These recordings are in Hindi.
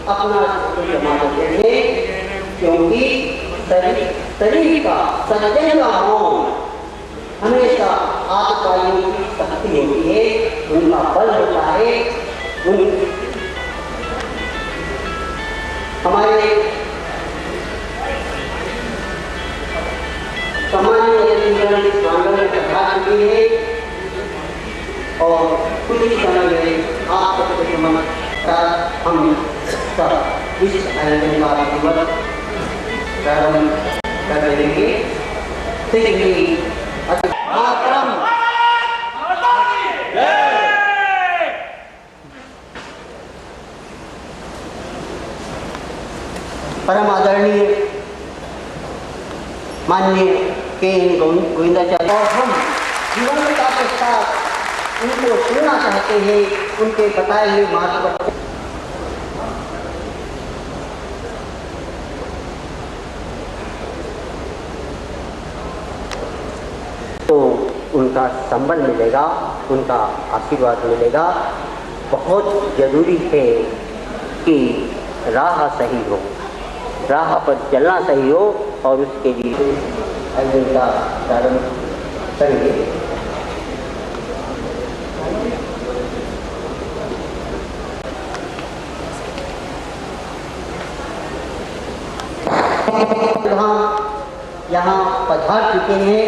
अपना जमा करते हैं, क्योंकि शरीर का सज्जन का मौन हमेशा आत्मकायों की शक्ति होती है, उनका बल होता है। हमारे सामान्य आंदोलन में बढ़ा चुकी है और कुछ ही समय में आप सबके हम सब इस आयोजन का दिवस प्रारंभ कर देंगे। परम आदरणीय माननीय के गोविंदाचार्य, और हम जीवनता के साथ उनको सुनना चाहते हैं, उनके बताए हुए मार्ग पर। तो उनका संबल मिलेगा, उनका आशीर्वाद मिलेगा। बहुत जरूरी है कि राह सही हो, राह पर चलना सही हो, और उसके लिए आयोजन का प्रारंभ करेंगे। यहाँ पधार चुके हैं,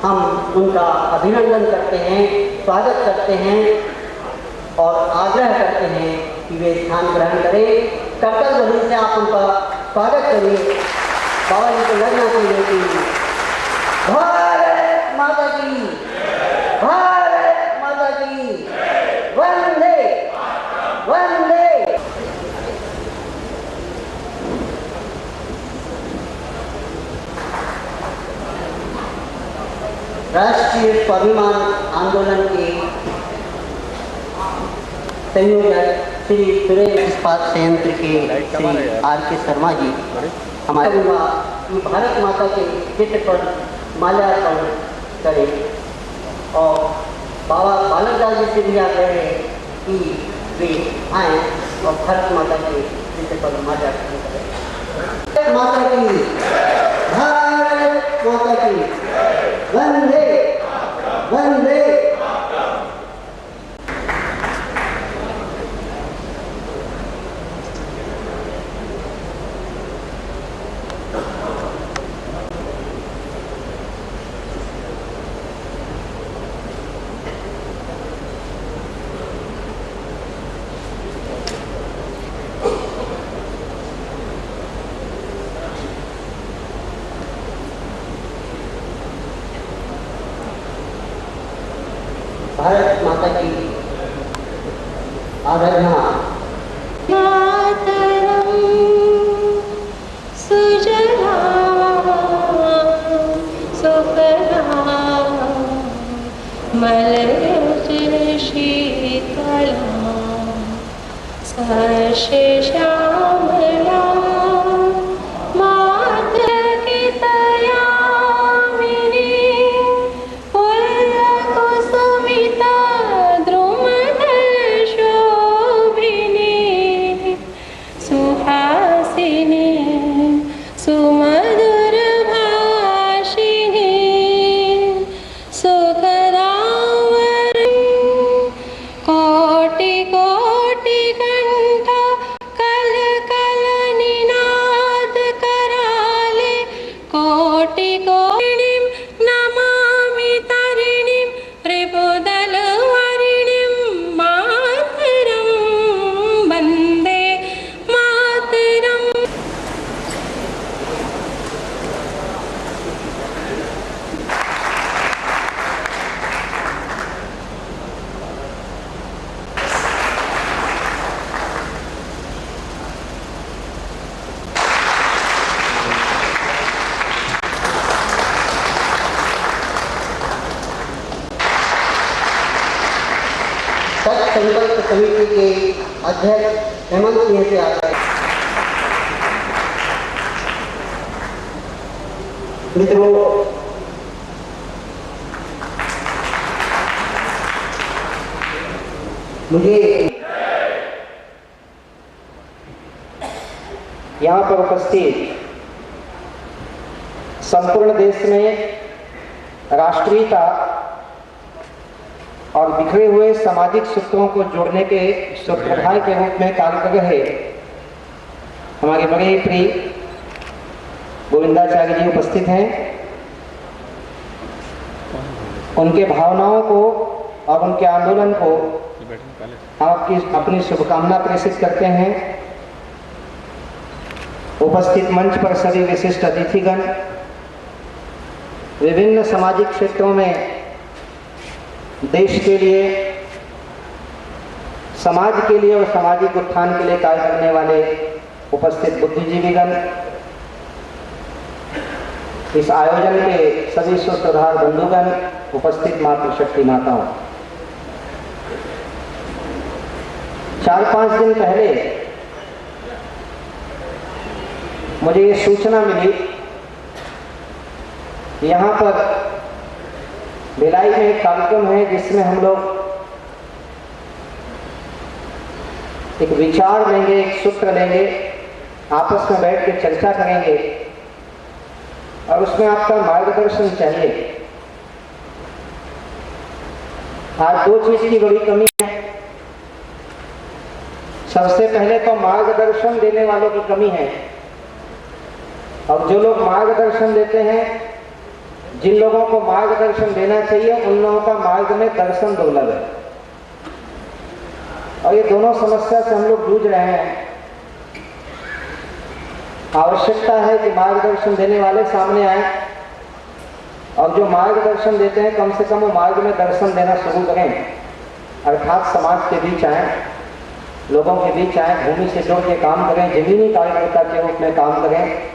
हम उनका अभिनंदन करते हैं, स्वागत करते हैं और आग्रह करते हैं कि वे स्थान ग्रहण करें। कर्तव्य ध्वनि से आप उनका स्वागत करिए। बाबा जी को लगना चाहिए कि भारत माता की, भारत माता की, वंदे वंदे। राष्ट्रीय स्वाभिमान आंदोलन के संयोजक श्री सुरेश इस्पात संयंत्र के श्री आर.के. शर्मा जी हमारे भारत माता के चित्र पर माल्यार्पण करें और बाबा बालक दास जी से भी आग्रह है कि वे आए और भारत माता के चित्र पर माल्यार्पण करें। माता की, भारत माता की, वंदे वंदे। भारत माता की आराधना। मातरम सुजला सुफला मलयज शीतला सस्य श्यामला कोटि कोटि कंठ कल कल सत संकल्प समिति के अध्यक्ष हेमंत सिंह से आता है। मित्रों, मुझे यहाँ पर उपस्थित संपूर्ण देश में राष्ट्रीयता और बिखरे हुए सामाजिक सूत्रों को जोड़ने के सूत्रधार के रूप में कार्य कर रहे हमारे बड़े प्रिय गोविंदाचार्य जी उपस्थित हैं। उनके भावनाओं को और उनके आंदोलन को आपकी अपनी शुभकामना प्रेषित करते हैं। उपस्थित मंच पर सभी विशिष्ट अतिथिगण, विभिन्न सामाजिक क्षेत्रों में देश के लिए, समाज के लिए और सामाजिक उत्थान के लिए कार्य करने वाले उपस्थित बुद्धिजीवीगण, इस आयोजन के सभी सूत्रधार बंधुगण, उपस्थित मातृशक्ति माताओं, 4-5 दिन पहले मुझे ये सूचना मिली कि यहाँ पर भिलाई में एक कार्यक्रम है जिसमें हम लोग एक विचार लेंगे, एक सूत्र लेंगे, आपस में बैठ के चर्चा करेंगे और उसमें आपका मार्गदर्शन चाहिए। आज 2 चीज की बड़ी कमी है। सबसे पहले तो मार्गदर्शन देने वालों की कमी है, और जो लोग मार्गदर्शन देते हैं, जिन लोगों को मार्गदर्शन देना चाहिए, उन लोगों का मार्ग में दर्शन दुर्लभ है। और ये दोनों समस्या से हम लोग जूझ रहे हैं। आवश्यकता है कि मार्गदर्शन देने वाले सामने आए और जो मार्गदर्शन देते हैं कम से कम वो मार्ग में दर्शन देना शुरू करें, अर्थात समाज के बीच आए, लोगों के बीच आए, भूमि से जुड़ के काम करें, जमीनी कार्यकर्ता के रूप में काम करें।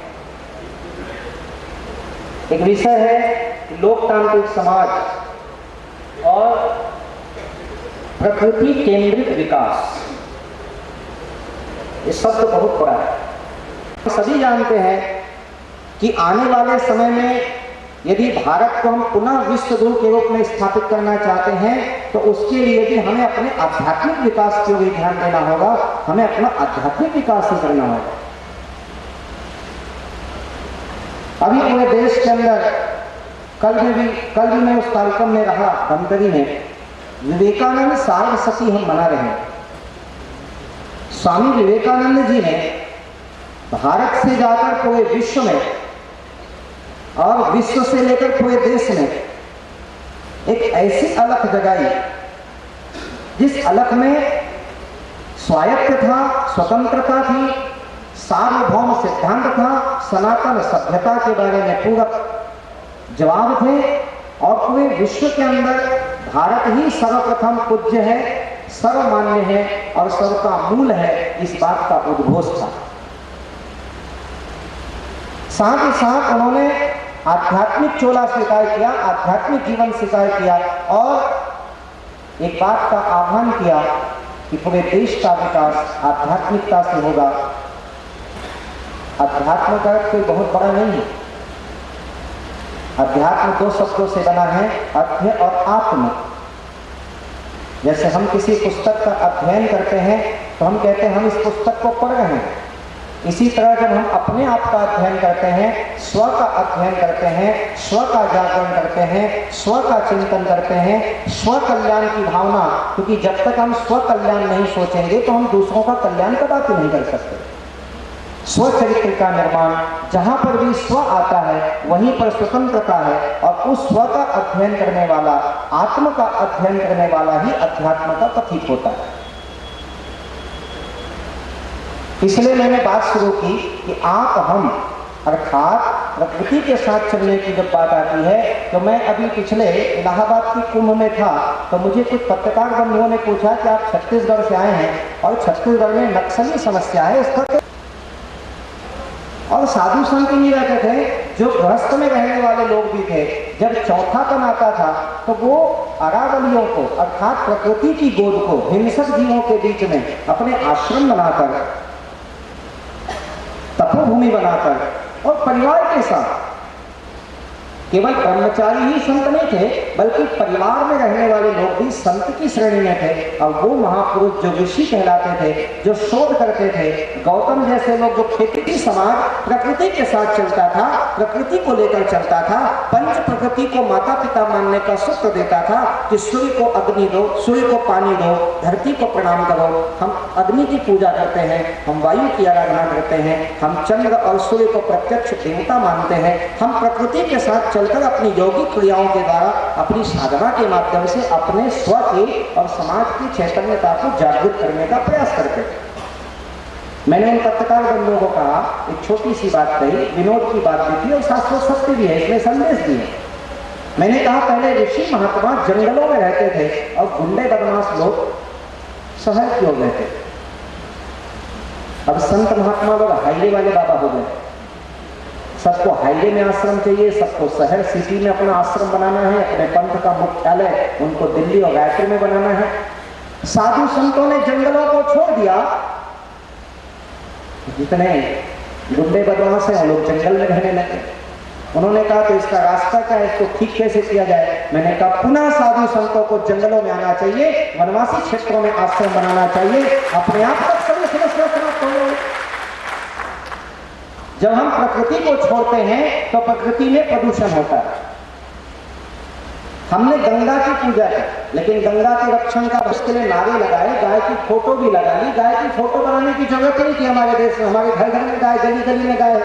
एक विषय है लोकतांत्रिक समाज और प्रकृति केंद्रित विकास। ये शब्द बहुत बड़ा है। सभी जानते हैं कि आने वाले समय में यदि भारत को हम पुनः विश्व गुरु के रूप में स्थापित करना चाहते हैं तो उसके लिए भी हमें अपने आध्यात्मिक विकास को भी ध्यान देना होगा। हमें अपना आध्यात्मिक विकास ही करना होगा। अभी पूरे देश के अंदर कल भी मैं उस कार्यक्रम में रहा, धमतरी में, विवेकानंद सार्वशती हम मना रहे हैं। स्वामी विवेकानंद जी ने भारत से जाकर पूरे विश्व में और विश्व से लेकर पूरे देश में एक ऐसी अलख जगाई जिस अलख में स्वायत्त था, स्वतंत्रता थी, सार्वभौम सिद्धांत था, सनातन सभ्यता के बारे में पूरक जवाब थे और पूरे विश्व के अंदर भारत ही सर्वप्रथम पूज्य है, सर्वमान्य है और सबका मूल है, इस बात का उद्घोष था। साथ ही साथ उन्होंने आध्यात्मिक चोला स्वीकार किया, आध्यात्मिक जीवन स्वीकार किया और एक बात का आह्वान किया कि पूरे देश का विकास आध्यात्मिकता से होगा। अध्यात्म का कोई बहुत बड़ा नहीं है। अध्यात्म 2 शब्दों से बना है, अध्य और आत्म। जैसे हम किसी पुस्तक का अध्ययन करते हैं तो हम कहते हैं हम इस पुस्तक को पढ़ रहे हैं। इसी तरह जब हम अपने आप का अध्ययन करते हैं, स्व का अध्ययन करते हैं, स्व का जागरण करते हैं, स्व का चिंतन करते हैं, स्व कल्याण की भावना, क्योंकि जब तक हम स्व कल्याण नहीं सोचेंगे तो हम दूसरों का कल्याण कदापि नहीं कर सकते। स्व चरित्र का निर्माण, जहां पर भी स्व आता है वहीं पर स्वतंत्रता है और उस स्व का अध्ययन करने वाला, आत्म का अध्ययन करने वाला ही अध्यात्म का पथिक होता है। इसलिए मैंने बात शुरू की कि आप हम अर्थात प्रकृति के साथ चलने की जब बात आती है तो मैं अभी पिछले इलाहाबाद के कुंभ में था तो मुझे कुछ पत्रकार बंधुओं ने पूछा कि आप छत्तीसगढ़ से आए हैं और छत्तीसगढ़ में नक्सली समस्या है, उसका और साधु संत नहीं रहते थे, जो गृहस्थ में रहने वाले लोग भी थे, जब चौथा तन आता था तो वो अरावलियों को अर्थात प्रकृति की गोद को हिंसक जीवों के बीच में अपने आश्रम बनाकर, तपोभूमि बनाकर और परिवार के साथ, केवल ब्रह्मचारी ही संत नहीं थे बल्कि परिवार में रहने वाले लोग भी संत की श्रेणी में थे। और वो महापुरुष जो ऋषि कहलाते थे, जो शोध करते थे, गौतम जैसे लोग, जो खेती समाज प्रकृति के साथ चलता था, प्रकृति को लेकर चलता था, पंच प्रकृति को माता पिता मानने का सूत्र देता था कि सूर्य को अग्नि दो, सूर्य को पानी दो, धरती को प्रणाम करो। हम अग्नि की पूजा करते हैं, हम वायु की आराधना करते हैं, हम चंद्र और सूर्य को प्रत्यक्ष देवता मानते हैं। हम प्रकृति के साथ चलकर अपनी यौगिक क्रियाओं के द्वारा, अपनी साधना के माध्यम से अपने स्व की और समाज की चैतन्यता को जागृत करने का प्रयास करते हैं। मैंने उन पत्रकार बंधुओं को कहा, एक छोटी सी बात कही, विनोद की बात भी थी और शास्त्रों सत्य भी है, इसमें संदेश भी है। मैंने कहा पहले ऋषि महात्मा जंगलों में रहते थे और गुंडे बदमाश लोग शहर की हो गए थे। अब संत महात्मा लोग हाईवे वाले बाबा हो गए। सबको हाईवे में आश्रम चाहिए, सबको शहर सिटी में अपना आश्रम बनाना है, अपने पंथ का मुख्यालय उनको दिल्ली और रायपुर में बनाना है। साधु संतों ने जंगलों को छोड़ दिया। जितने गुंडे बदमाश हैं लोग जंगल में रहने लगे। उन्होंने कहा तो इसका रास्ता क्या है, इसको ठीक कैसे किया जाए? मैंने कहा पुनः साधु संतों को जंगलों में आना चाहिए, वनवासी क्षेत्रों में आश्रम बनाना चाहिए, अपने आप तक सभी समस्या समाप्त हो गई। जब हम प्रकृति को छोड़ते हैं तो प्रकृति में प्रदूषण होता है। हमने गंगा की पूजा की, लेकिन गंगा के रक्षण का उसके लिए नारे लगाए, गाय की फोटो भी लगा ली। गाय की फोटो बनाने की जरूरत नहीं थी हमारे देश में। हमारे घर घर में गाय, गली गली में गाय,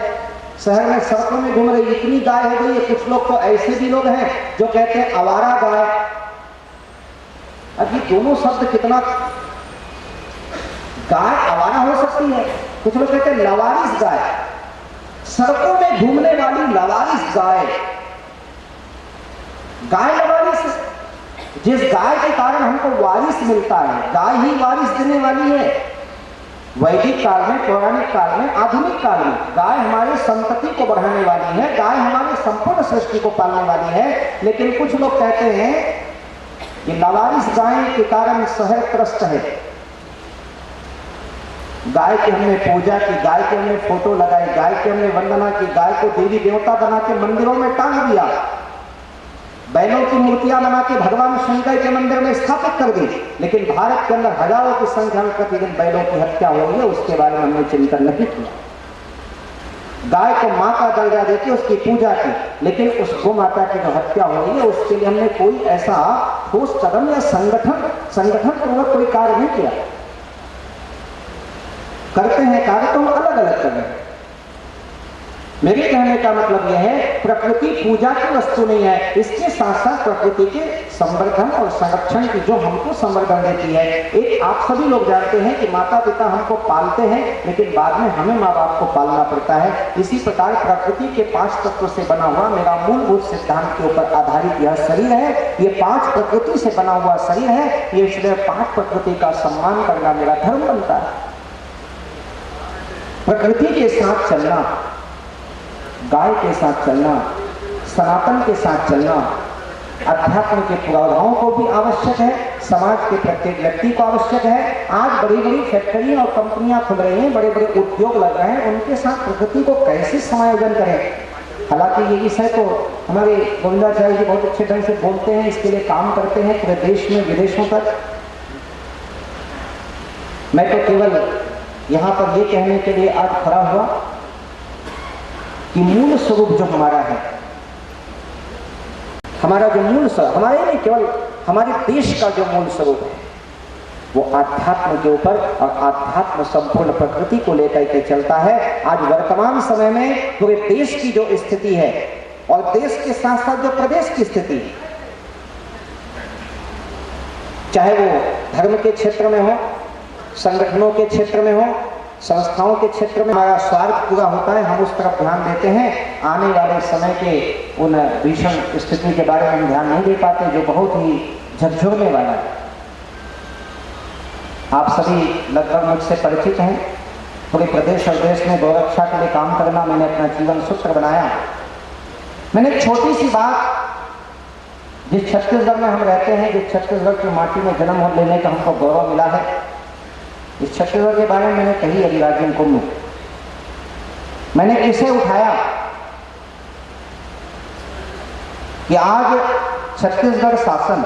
शहर में सड़कों में घूम रही, इतनी गाय हो गई है। कुछ लोग तो ऐसे भी लोग हैं जो कहते हैं आवारा गाय। अब ये दोनों शब्द कितना, गाय आवारा हो सकती है, कुछ लोग कहते हैं लवारिस गाय, सड़कों में घूमने वाली लवारिस गाय। गाय लवारिस, जिस गाय के कारण हमको वारिस मिलता है, गाय ही वारिस देने वाली है। वैदिक काल में, पौराणिक काल में, आधुनिक काल में गाय हमारी संतति को बढ़ाने वाली है, गाय हमारी संपूर्ण सृष्टि को पालने वाली है। लेकिन कुछ लोग कहते हैं कि लवारिस गाय के कारण शहर त्रस्त है। गाय की हमने पूजा की, गाय की हमने फोटो लगाई, गाय की हमने वंदना की, गाय को देवी देवता बना के मंदिरों में टांग दिया, बैलों की मूर्तियां बना के भगवान शंकर के मंदिर में स्थापित कर दी। लेकिन भारत के अंदर हजारों की संख्या में प्रतिदिन बैलों की हत्या हो रही है, उसके बारे में हमने चिंतन नहीं किया। गाय को मां का दर्जा देके उसकी पूजा की, लेकिन उस गौ माता की जो हत्या हो रही है उसके लिए हमने कोई ऐसा ठोस कदम या संगठन पूर्वक कोई कार्य नहीं किया। करते हैं कार्य तो हम अलग अलग कर रहे हैं। मेरे कहने का मतलब यह है, प्रकृति पूजा की वस्तु नहीं है, इसके साथ साथ प्रकृति के संवर्धन और संरक्षण की जो हमको संवर्धन देती है। एक आप सभी लोग जानते हैं कि माता पिता हमको पालते हैं, लेकिन बाद में हमें माँ बाप को पालना पड़ता है। इसी प्रकार प्रकृति के 5 तत्वों से बना हुआ मेरा मूलभूत सिद्धांत के ऊपर आधारित यह शरीर है। ये 5 प्रकृति से बना हुआ शरीर है, ये इसलिए 5 प्रकृति का सम्मान करना मेरा धर्म बनता है। प्रकृति के साथ चलना, गाय के साथ चलना, सनातन के साथ चलना, अध्यात्म के पुराधाओं को भी आवश्यक है, समाज के प्रत्येक व्यक्ति को आवश्यक है। आज बड़ी बड़ी फैक्ट्री और कंपनियां खुल रही हैं, बड़े बड़े उद्योग लग रहे हैं, उनके साथ प्रकृति को कैसे समायोजन करें। हालांकि ये विषय तो हमारे गोविंदाचार्य जी बहुत अच्छे ढंग से बोलते हैं, इसके लिए काम करते हैं पूरे देश में, विदेशों तक। मैं तो केवल यहाँ पर ये कहने के लिए आज खड़ा हुआ कि मूल स्वरूप जो हमारा है, हमारा जो मूल स्वरूप, हमारे नहीं केवल हमारे देश का जो मूल स्वरूप है, वो आध्यात्म के ऊपर और आध्यात्म संपूर्ण प्रकृति को लेकर के चलता है। आज वर्तमान समय में पूरे देश की जो स्थिति है और देश के साथ साथ जो प्रदेश की स्थिति है, चाहे वो धर्म के क्षेत्र में हो, संगठनों के क्षेत्र में हो, संस्थाओं के क्षेत्र में, हमारा स्वार्थ पूरा होता है, हम उस तरफ ध्यान देते हैं। आने वाले समय के उन भीषण स्थिति के बारे में हम ध्यान नहीं दे पाते, जो बहुत ही झकझोरने वाला है। आप सभी लगभग मुझसे परिचित हैं। पूरे प्रदेश और देश में गौरक्षा के लिए काम करना मैंने अपना जीवन सूत्र बनाया। मैंने एक छोटी सी बात जिस छत्तीसगढ़ में हम रहते हैं, जिस छत्तीसगढ़ की माटी में जन्म लेने का हमको गौरव मिला है, इस छत्तीसगढ़ के बारे में मैंने कही अभी राजीव कुंभ में, मैंने इसे उठाया कि आज छत्तीसगढ़ शासन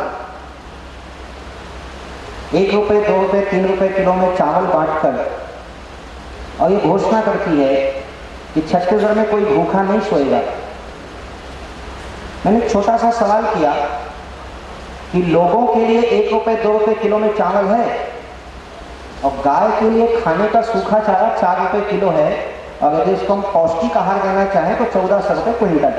1 रुपये 2 रुपये 3 रुपये किलो में चावल बांटकर और ये घोषणा करती है कि छत्तीसगढ़ में कोई भूखा नहीं सोएगा। मैंने एक छोटा सा सवाल किया कि लोगों के लिए 1 रुपये 2 रुपये किलो में चावल है और गाय के लिए खाने का सूखा चारा 4 रुपये किलो है, और यदि इसको हम पौष्टिक आहार देना चाहें तो 1400 रुपये क्विंटल।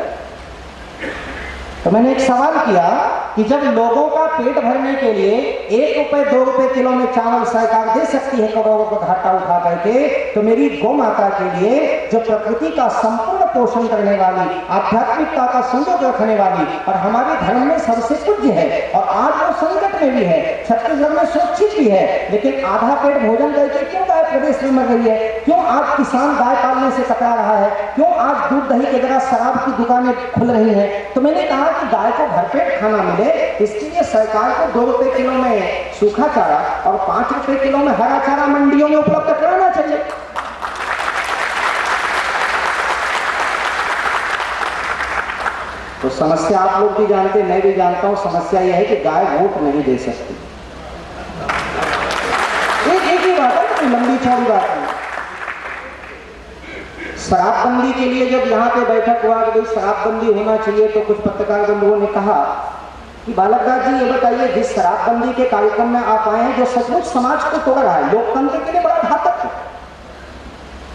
तो मैंने एक सवाल किया कि जब लोगों का पेट भरने के लिए 1 रुपये 2 रुपये किलो में चावल सरकार दे सकती है करोड़ों का घाटा उठा करके, तो मेरी गौ माता के लिए जो प्रकृति का संपूर्ण पोषण करने वाली, आध्यात्मिकता का संयोग रखने वाली और हमारे धर्म में सबसे पूज्य है, और आज वो संकट में भी है, छत्तीसगढ़ में सुरक्षित भी है, लेकिन आधा पेट भोजन करके क्यों गाय प्रदेश में मर रही है? क्यों आज किसान गाय पालने से कतरा रहा है? क्यों आज दूध दही की जगह शराब की दुकानें खुल रही हैं? तो मैंने कहा कि गाय को भरपेट खाना मिले, इसके लिए सरकार को 2 रुपये किलो में सूखा चारा और 5 रुपये किलो में हरा चारा मंडियों में उपलब्ध कराना चाहिए। तो समस्या आप लोग भी जानते, मैं भी जानता हूं, समस्या यह है कि गाय वोट नहीं दे सकती। एक ही बात है, कोई लंबी चौड़ी बात नहीं। शराबबंदी के लिए जब यहाँ पे बैठक हुआ कि भाई शराबबंदी होना चाहिए, तो कुछ पत्रकार बंधुओं ने कहा कि बालक दास जी ये बताइए, जिस शराबबंदी के कार्यक्रम में आप आए हैं, जो सचमुच समाज को तोड़ रहा है, लोकतंत्र के लिए बड़ा घातक है,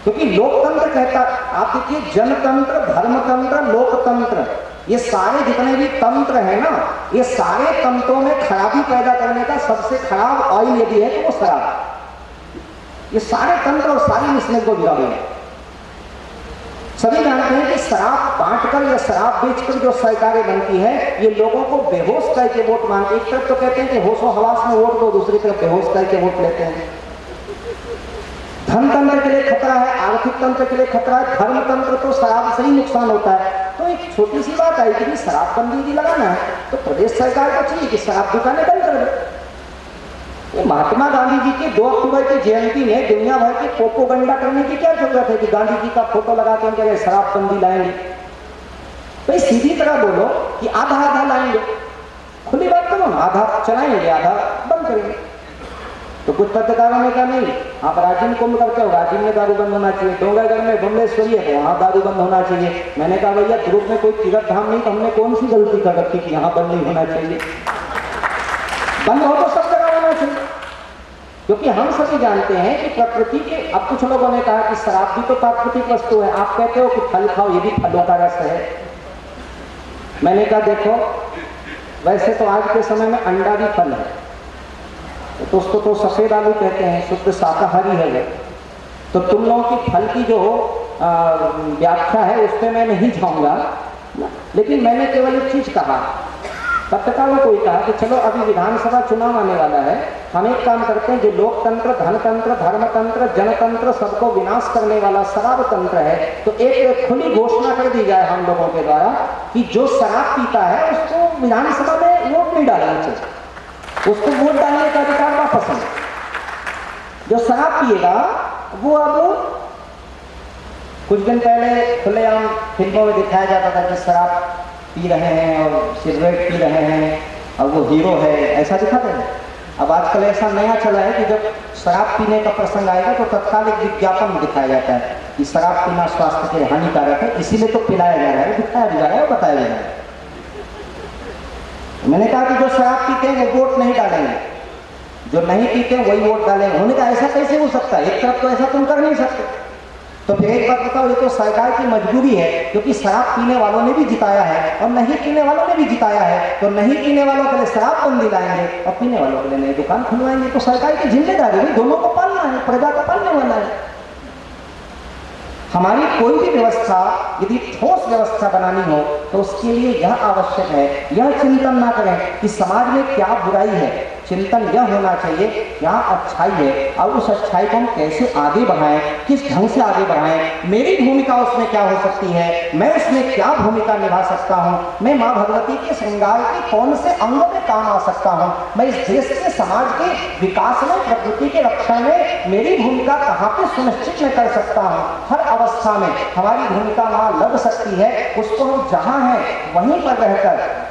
क्योंकि लोकतंत्र कहता, आप देखिए जनतंत्र, धर्मतंत्र, लोकतंत्र, ये सारे जितने भी तंत्र है ना, ये सारे तंत्रों में खराबी पैदा करने का सबसे खराब ऑयल यदि है तो वो शराब। ये सारे तंत्र और सारी मिसले को गिरा हुआ है। सभी जानते हैं कि शराब बांटकर या शराब बेचकर जो सरकारें बनती है, ये लोगों को बेहोश करके वोट मांगते। एक तरफ तो कहते हैं कि होशो हवास में वोट दो, दूसरी तरफ बेहोश करके वोट लेते हैं। धन तंत्र के लिए खतरा है, आर्थिक तंत्र के लिए खतरा है, धर्म तंत्र तो शराब से ही नुकसान होता है। तो एक छोटी सी बात आई कि शराबबंदी भी लगाना है तो प्रदेश सरकार को चाहिए कि शराब दुकानें बंद कर दे। महात्मा गांधी जी की 2 अक्टूबर की जयंती में दुनिया भर की प्रोपोगंडा करने की क्या जरूरत है कि गांधी जी का फोटो लगा के उनके शराबबंदी लाएंगे? भाई सीधी तरह बोलो कि आधा आधा लाएंगे, खुली बात करो ना, आधा चलाएंगे आधा बंद करेंगे। तो कुछ पत्रकारों ने कहा नहीं, आप राजीव कुंभ करते हो, राजीव में दारू बंद होना चाहिए, डोंगरगढ़ में बुमलेश्वरी है, वहां दारू बंद होना चाहिए। मैंने कहा भैया ग्रुप में कोई तीर्थ धाम नहीं, तो हमने कौन सी गलती कर रखी कि यहाँ बंद नहीं होना चाहिए? बंद हो तो सब जगह होना चाहिए, क्योंकि हम सभी जानते हैं कि प्रकृति के, अब कुछ लोगों ने कहा कि शराब भी तो प्राकृतिक वस्तु है, आप कहते हो कि फल खाओ, ये भी फलों का रस है। मैंने कहा देखो, वैसे तो आज के समय में अंडा भी फल है, तो उसको तो सफेद आलू कहते हैं, शुद्ध शाकाहारी है वो। तो तुम लोगों की फल की जो व्याख्या है उस पर मैं नहीं जाऊंगा, लेकिन मैंने केवल एक चीज कहा, पत्रकारों को कहा कि चलो अभी विधानसभा चुनाव आने वाला है, हम एक काम करते हैं, जो लोकतंत्र, धनतंत्र, धर्मतंत्र, जनतंत्र, सबको विनाश करने वाला शराब तंत्र है, तो एक खुली घोषणा कर दी जाए हम लोगों के द्वारा कि जो शराब पीता है उसको विधानसभा में वोट नहीं डालना चाहिए, उसको वोट डालने का अधिकार वापस है। जो शराब पिएगा वो, अब कुछ दिन पहले खुलेआम फिल्मों में दिखाया जाता था कि शराब पी रहे हैं और सिगरेट पी रहे हैं और वो हीरो है, ऐसा दिखाते हैं। अब आजकल ऐसा नया चला है कि जब शराब पीने का प्रसंग आएगा तो तत्काल एक विज्ञापन दिखाया जाता है कि शराब पीना स्वास्थ्य के लिए हानिकारक है, इसीलिए तो पिलाया जा रहा है, दिखाया जा रहा है, बताया जा रहा है। मैंने कहा कि जो शराब पीते हैं वो वोट नहीं डालेंगे, जो नहीं पीते हैं वही वोट डालेंगे। उन्होंने कहा ऐसा कैसे हो सकता है, एक तरफ तो ऐसा तुम कर नहीं सकते। तो फिर एक बात बताओ, ये तो सरकार की मजबूरी है, क्योंकि शराब पीने वालों ने भी जिताया है और नहीं पीने वालों ने भी जिताया है। तो नहीं पीने वालों के लिए शराबबंदी लाएंगे और पीने वालों के लिए नई दुकान खुलवाएंगे। तो सरकार की जिम्मेदारी है, दोनों को पालना है, प्रजा को पालने वाला है। हमारी कोई भी व्यवस्था यदि ठोस व्यवस्था बनानी हो तो उसके लिए यह आवश्यक है, यह चिंतन ना करें कि समाज में क्या बुराई है। चिंतन यह होना चाहिए क्या अच्छाई है और उस अच्छाई को हम कैसे आगे बढ़ाएं, किस ढंग से आगे बढ़ाएं, मेरी भूमिका उसमें क्या हो सकती है, मैं उसमें क्या भूमिका निभा सकता हूं, मैं माँ भगवती के श्रृंगार के कौन से अंगों में काम आ सकता हूं, मैं इस देश के समाज के विकास में, प्रकृति के रक्षा में मेरी भूमिका कहाँ पे सुनिश्चित मैं कर सकता हूँ। हर अवस्था में हमारी भूमिका वहाँ लग सकती है, उसको हम जहाँ हैं वहीं पर रहकर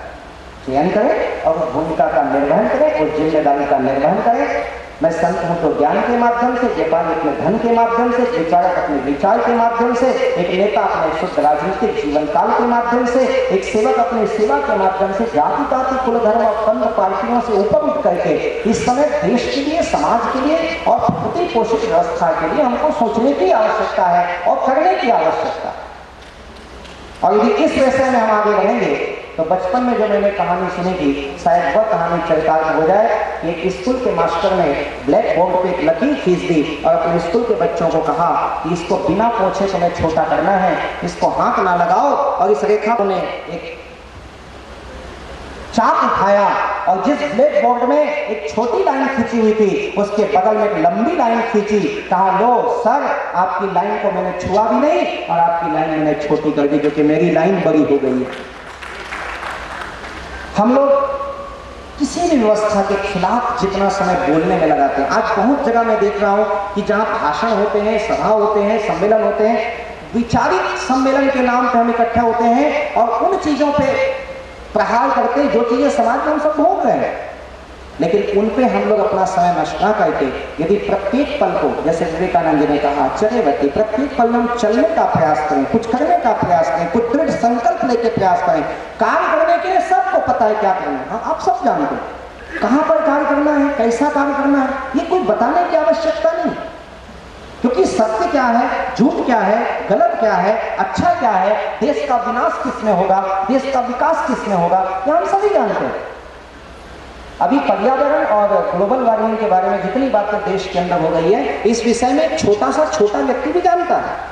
चयन करें और उस भूमिका का निर्वहन करें, उस जिम्मेदारी का निर्वहन करें। मैं संत हूँ तो ज्ञान के माध्यम से, व्यापारी अपने धन के माध्यम से, विचारक अपने विचार के माध्यम से, एक नेता अपने शुद्ध राजनीतिक जीवन काल के माध्यम से, एक सेवक अपने सेवा के माध्यम से, जाति पाति कुल धर्म और पंथ पार्टियों से ऊपर उठ करके इस समय देश के लिए, समाज के लिए और प्रकृति पोषित व्यवस्था के लिए हमको सोचने की आवश्यकता है और करने की आवश्यकता है। और यदि इस विषय में हम आगे बढ़ेंगे तो बचपन में जो मैंने कहानी सुनी थी, शायद वह कहानी चरितार्थ हो जाए। एक स्कूल के मास्टर ने ब्लैक बोर्ड पे एक लकीर खींच दी और अपने स्कूल के बच्चों को कहा कि इसको बिना पोछे तुम्हें छोटा करना है, इसको हाथ ना लगाओ। और इस रेखा ने एक चाक उठाया और जिस ब्लैक बोर्ड में एक छोटी लाइन खींची हुई थी उसके बगल में एक लंबी लाइन खींची, कहा लो सर, आपकी लाइन को मैंने छुआ भी नहीं और आपकी लाइन मैंने छोटी कर दी, क्योंकि मेरी लाइन बड़ी हो गई है। हम लोग किसी भी व्यवस्था के खिलाफ जितना समय बोलने में लगाते हैं, आज बहुत जगह मैं देख रहा हूं कि जहां भाषण होते हैं, सभा होते हैं, सम्मेलन होते हैं, विचारिक सम्मेलन के नाम पे हम इकट्ठे होते हैं और उन चीजों पे प्रहार करते हैं जो चीजें समाज में हम सब भोग रहे हैं, लेकिन उन पे हम लोग अपना समय नष्ट ना करके यदि प्रत्येक पल को, जैसे विवेकानंद जी ने कहा, चले बच्चे, प्रत्येक पल में हम चलने का प्रयास करें, कुछ करने का प्रयास करें, कुछ दृढ़ संकल्प लेके प्रयास करें। कार्य करने के लिए सबको पता है क्या करना है, हाँ आप सब जानते हैं कहाँ पर कार्य करना है, कैसा कार्य करना है, ये कोई बताने की आवश्यकता नहीं, क्योंकि सत्य क्या है, झूठ क्या है, गलत क्या है, अच्छा क्या है, देश का विनाश किसमें होगा, देश का विकास किसमें होगा, ये हम सभी जानते हैं। अभी पर्यावरण और ग्लोबल वार्मिंग के बारे में जितनी बातें देश के अंदर हो गई है, इस विषय में एक छोटा व्यक्ति भी जानता है।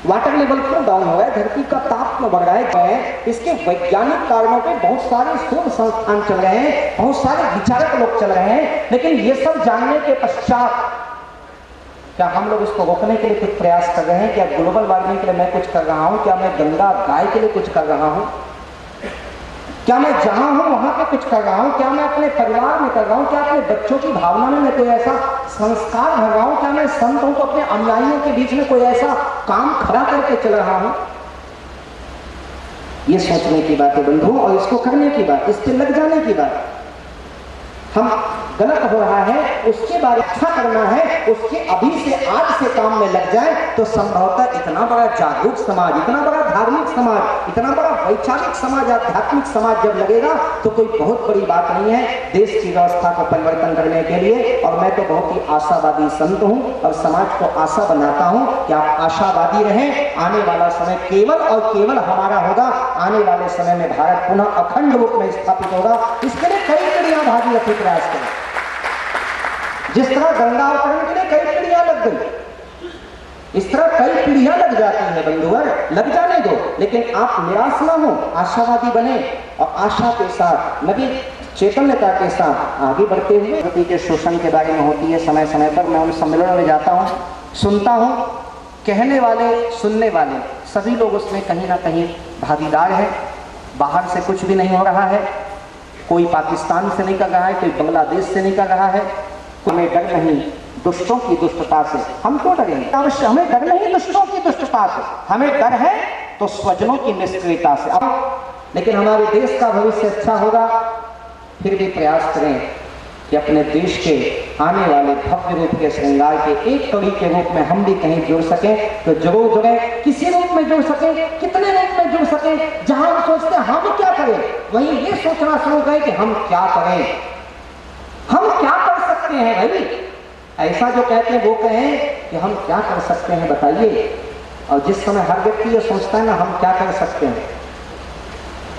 वाटर लेवल क्यों डाउन हो रहा है, धरती का ताप क्यों बढ़ रहा है, इसके वैज्ञानिक कारणों पे बहुत सारे शोध संस्थान चल रहे हैं, बहुत सारे विचारक लोग चल रहे हैं, लेकिन ये सब जानने के पश्चात क्या हम लोग इसको रोकने के लिए कुछ प्रयास कर रहे हैं? क्या ग्लोबल वार्मिंग के लिए मैं कुछ कर रहा हूँ? क्या मैं गंगा गाय के लिए कुछ कर रहा हूँ? क्या मैं जहां हूं वहां पे कुछ कर रहा हूं? क्या मैं अपने परिवार में कर रहा हूं? क्या अपने बच्चों की भावना में मैं कोई ऐसा संस्कार भर रहा हूं? क्या मैं संत हूं तो अपने अनुयायियों के बीच में कोई ऐसा काम खड़ा करके चल रहा हूं? ये सोचने की बात है बंधु, और इसको करने की बात, इस पे लग जाने की बात। हम गलत हो रहा है उसके बारे में अच्छा करना है, उसके अभी से आज से काम में लग जाए तो संभवतः इतना बड़ा जागरूक समाज, इतना बड़ा धार्मिक समाज, इतना बड़ा वैचारिक समाज, आध्यात्मिक समाज जब लगेगा तो कोई बहुत बड़ी बात नहीं है देश की व्यवस्था को परिवर्तन करने के लिए। और मैं तो बहुत ही आशावादी संत हूं और समाज को आशा बनाता हूं कि आप आशावादी रहें। आने वाला समय केवल और केवल हमारा होगा, आने वाले समय में भारत पुनः अखंड रूप में स्थापित होगा। इसके लिए कई पीढ़ियां भागीरथी प्रयास करें, जिस तरह गंगा अवतरण के लिए कई पीढ़ियां लग गई, इस तरह कई पीढ़ियां लग जाती हैं बंधुवर, लग जाने दो, लेकिन आप निराश ना हो, आशावादी बने और आशा के साथ, नवी चैतन्यता के साथ आगे बढ़ते हुए। प्रकृति के शोषण के बारे में होती है समय समय पर, मैं उन सम्मेलनों में जाता हूँ, सुनता हूँ, कहने वाले सुनने वाले सभी लोग उसमें कहीं ना कहीं भागीदार है। बाहर से कुछ भी नहीं हो रहा है, कोई पाकिस्तान से नहीं कर रहा है, कोई बांग्लादेश से नहीं कर रहा है। हमें डर नहीं दुष्टों की दुष्टता से, हम क्यों डरेंगे? अवश्य हमें डर नहीं दुष्टों की दुष्टता से, हमें डर है तो स्वजनों की निष्क्रियता से। लेकिन हमारे देश का भविष्य अच्छा होगा, फिर भी प्रयास करें कि अपने देश के आने वाले भव्य रूप के श्रृंगार के एक कड़ी के रूप में हम भी कहीं जुड़ सकें तो जरूर जुड़ें, किसी रूप में जुड़ सकें, कितने रूप में जुड़ सकें। जहां हम सोचते हैं हम क्या करें, वहीं ये सोचना शुरू करें कि हम क्या करें, हम क्या कर सकते हैं। भाई ऐसा जो कहते हैं वो कहें कि हम क्या कर सकते हैं बताइए। और जिस समय हर व्यक्ति ये सोचता है ना हम क्या कर सकते हैं,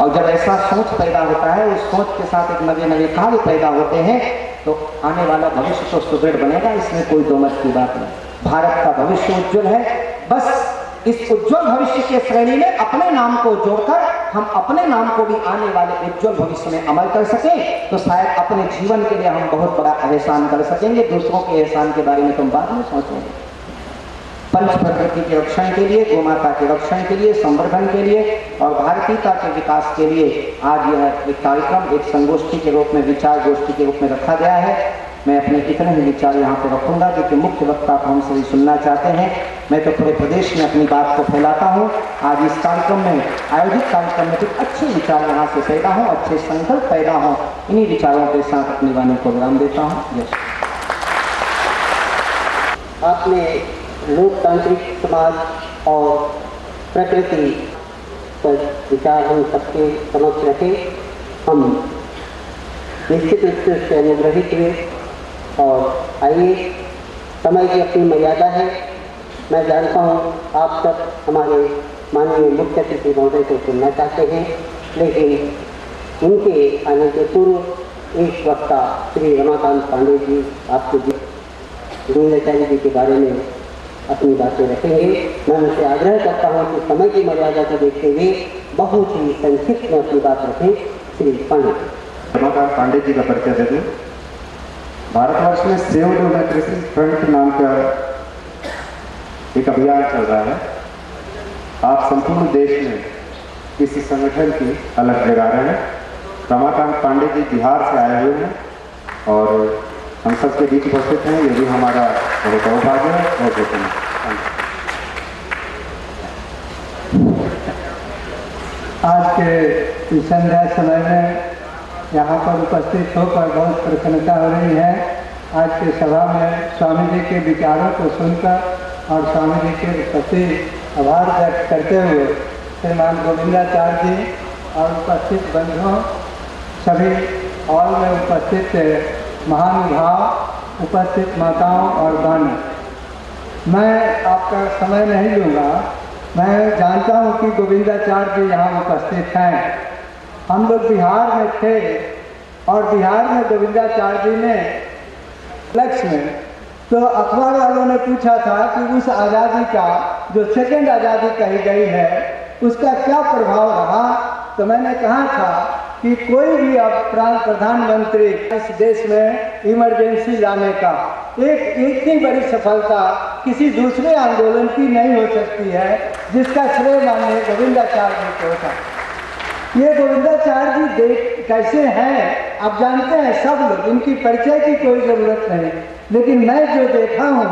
और जब ऐसा सोच पैदा होता है, उस सोच के साथ एक नए नए कार्य पैदा होते हैं, तो आने वाला भविष्य तो सुदृढ़ बनेगा, इसमें कोई दो मत की बात नहीं। भारत का भविष्य उज्जवल है, बस इस उज्जवल भविष्य के श्रेणी में अपने नाम को जोड़कर हम अपने नाम को भी आने वाले उज्जवल भविष्य में अमल कर सकें, तो शायद अपने जीवन के लिए हम बहुत बड़ा एहसान कर सकेंगे। दूसरों के एहसान के बारे में तुम बाद में सोचेंगे। पंच प्रकृति के रक्षण के लिए, गोमाता के रक्षण के लिए, संवर्धन के लिए और भारतीयता के विकास के लिए आज यह एक कार्यक्रम एक संगोष्ठी के रूप में, विचार गोष्ठी के रूप में रखा गया है। मैं अपने इतने ही विचार यहाँ पे रखूंगा, क्योंकि मुख्य वक्ता को हम सभी सुनना चाहते हैं। मैं तो पूरे प्रदेश में अपनी बात को फैलाता हूँ। आज इस कार्यक्रम में, आयोजित कार्यक्रम में कुछ अच्छे विचार यहाँ से पैदा हों, अच्छे संकल्प पैदा हों। इन्हीं विचारों के साथ अपनी वाणी को विराम देता हूँ। आपने लोकतांत्रिक समाज और प्रकृति पर विचार हम सबके समक्ष रखे। हम निश्चित रूप से उससे अनुग्रहित हुए और आइए, समय की अपनी मर्यादा है। मैं जानता हूँ आप सब हमारे माननीय मुख्य अतिथि महोदय को सुनना चाहते हैं, लेकिन उनके आने के पूर्व एक वक्ता श्री रमाकांत पांडे जी आपको गोविंदाचार्य जी के बारे में अपनी बातें रखेंगे। मैं उनसे आग्रह करता हूँ कि समय की मर्यादा को देखते हुए बहुत ही संक्षिप्त में अपनी बात रखें। श्री पांडे। रमाकांत पांडे जी का परिचय दे दूँ। भारतवर्ष में सेव डेमोक्रेसी फ्रंट नाम का एक अभियान चल रहा है। आप संपूर्ण देश में इस संगठन की अलग जगा रहे हैं। रमाकांत पांडे जी बिहार से आए हुए हैं और हम सबके बीच उपस्थित हैं। ये भी हमारा बहुत सौभाग्य है और देखें। आज के संध्या समय में यहाँ पर उपस्थित होकर बहुत प्रसन्नता हो रही है। आज के सभा में स्वामी जी के विचारों को सुनकर और स्वामी जी के प्रति आभार व्यक्त करते हुए श्रीमान गोविंदाचार्य जी और उपस्थित बंधुओं, सभी हॉल में उपस्थित महानुभाव, उपस्थित माताओं और बहनों, मैं आपका समय नहीं लूँगा। मैं जानता हूँ कि गोविंदाचार्य जी यहाँ उपस्थित हैं। हम लोग बिहार में थे और बिहार में गोविंदाचार्य जी ने लक्ष्य में, तो अखबार वालों ने पूछा था कि उस आज़ादी का जो सेकेंड आज़ादी कही गई है उसका क्या प्रभाव रहा। तो मैंने कहा था कि कोई भी अब प्रधानमंत्री इस देश में इमरजेंसी लाने का एक इतनी बड़ी सफलता किसी दूसरे आंदोलन की नहीं हो सकती है जिसका श्रेय माननीय गोविंदाचार्य जी को होता। ये गोविंदाचार्य जी देख कैसे हैं आप जानते हैं सब लोग, इनकी परिचय की कोई ज़रूरत नहीं। लेकिन मैं जो देखा हूँ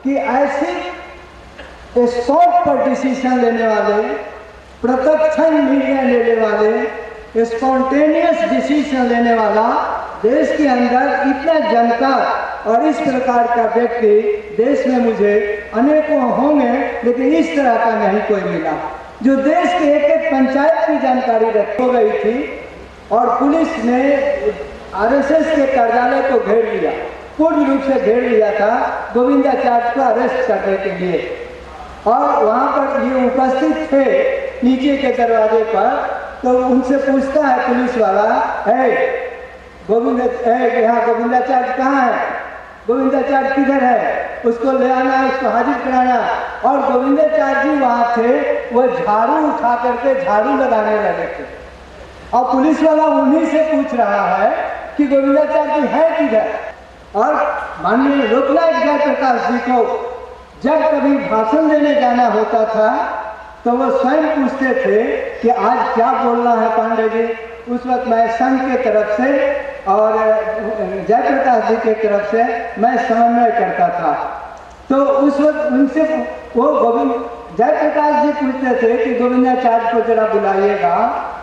कि ऐसे स्पॉट पर डिसीजन लेने वाले, प्रत्यक्षण निर्णय लेने वाले, स्पॉन्टेनियस डिसीजन लेने वाला देश के अंदर इतना जानकार और इस प्रकार का व्यक्ति देश में मुझे अनेकों होंगे, लेकिन इस तरह का नहीं कोई मिला जो देश के एक एक पंचायत की जानकारी हो गई थी। और पुलिस ने आरएसएस के कार्यालय को घेर लिया, पूर्ण रूप से घेर लिया था गोविंदाचार्य को अरेस्ट करने के लिए। और वहाँ पर ये उपस्थित थे नीचे के दरवाजे पर, तो उनसे पूछता है पुलिस वाला, यहाँ गोविंदाचार्य कहाँ है, गोविंदाचार्य किधर है, उसको ले आना है, उसको हाजिर कराना। और गोविंदाचार्य जी वहाँ थे, वो झाड़ू उठा करके झाड़ू लगाने लगे थे और पुलिस वाला उन्हीं से पूछ रहा है कि गोविंदाचार्य जी है किधर। और माननीय लोकनायक जयप्रकाश जी को जब कभी भाषण देने जाना होता था तो वो स्वयं पूछते थे कि आज क्या बोलना है पांडे जी। उस वक्त मैं संघ के तरफ से और जयप्रकाश जी के तरफ से मैं समन्वय करता था। तो उस वक्त उनसे वो जयप्रकाश जी पूछते थे कि गोविंदाचार्य को जरा बुलाइएगा,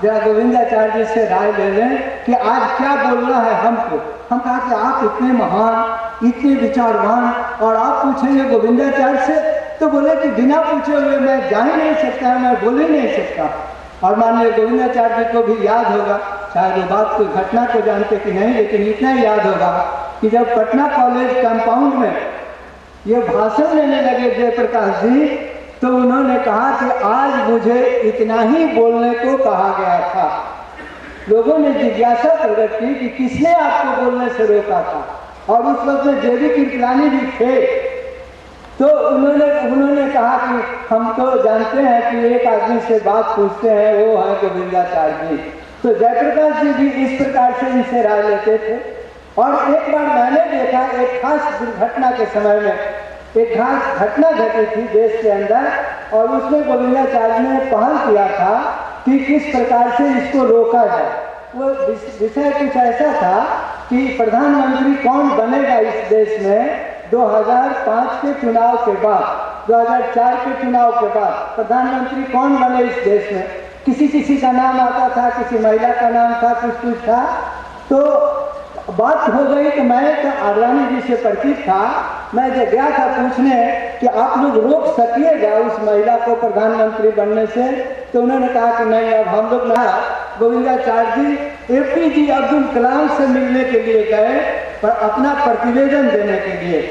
जरा गोविंदाचार्य जी से राय ले लें कि आज क्या बोलना है हमको। हम कहा कि आप इतने महान, इतने विचारवान और आप पूछेंगे गोविंदाचार्य से, तो बोले कि बिना पूछे हुए मैं जा ही नहीं सकता, मैं बोल ही नहीं सकता। और माननीय गोविंदाचार्य जी को भी याद होगा, शायद वो बात कोई घटना को जानते कि नहीं, लेकिन इतना याद होगा कि जब पटना कॉलेज कंपाउंड में ये भाषण लेने लगे जयप्रकाश जी, तो उन्होंने कहा कि आज मुझे इतना ही बोलने को कहा गया था। लोगों ने जिज्ञासा प्रकट की कि किसने आपको बोलने से रोका था। और उस वक्त में जेबी कृपलानी भी थे। तो उन्होंने कहा कि हम तो जानते हैं कि एक आदमी से बात पूछते हैं, वो है गोविंदाचार्य जी। तो जयप्रकाश जी भी इस प्रकार से इनसे राय लेते थे। और एक बार मैंने देखा, एक खास दुर्घटना के समय में एक खास घटना घटी थी देश के अंदर, और उसमें गोविंदाचार्य ने पहल किया था कि किस प्रकार से इसको रोका जाए। वो विषय कुछ ऐसा था कि प्रधानमंत्री कौन बनेगा इस देश में 2005 के चुनाव के बाद, 2004 के चुनाव के बाद प्रधानमंत्री कौन बने इस देश में। किसी का नाम आता था, किसी महिला का नाम था, कुछ था। तो बात हो गई कि मैं तो आडवाणी जी से परिचित था, मैं जब गया था पूछने कि आप लोग रोक सकिएगा उस महिला को प्रधानमंत्री बनने से, तो उन्होंने कहा कि नहीं, अब हम लोग ना गोविंदाचार्य जी APJ अब्दुल कलाम से मिलने के लिए गए पर अपना प्रतिवेदन देने के लिए,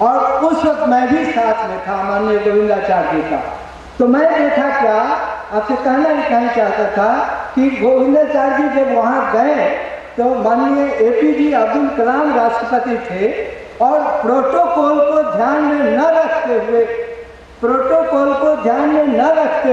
और उस वक्त मैं भी साथ में था माननीय गोविंदाचार्य जी का। तो मैं देखा क्या, आपसे कहना ही कहीं चाहता था कि गोविंदाचार्य जी जब वहाँ गए तो माननीय APJ अब्दुल कलाम राष्ट्रपति थे, और प्रोटोकॉल को ध्यान में न रखते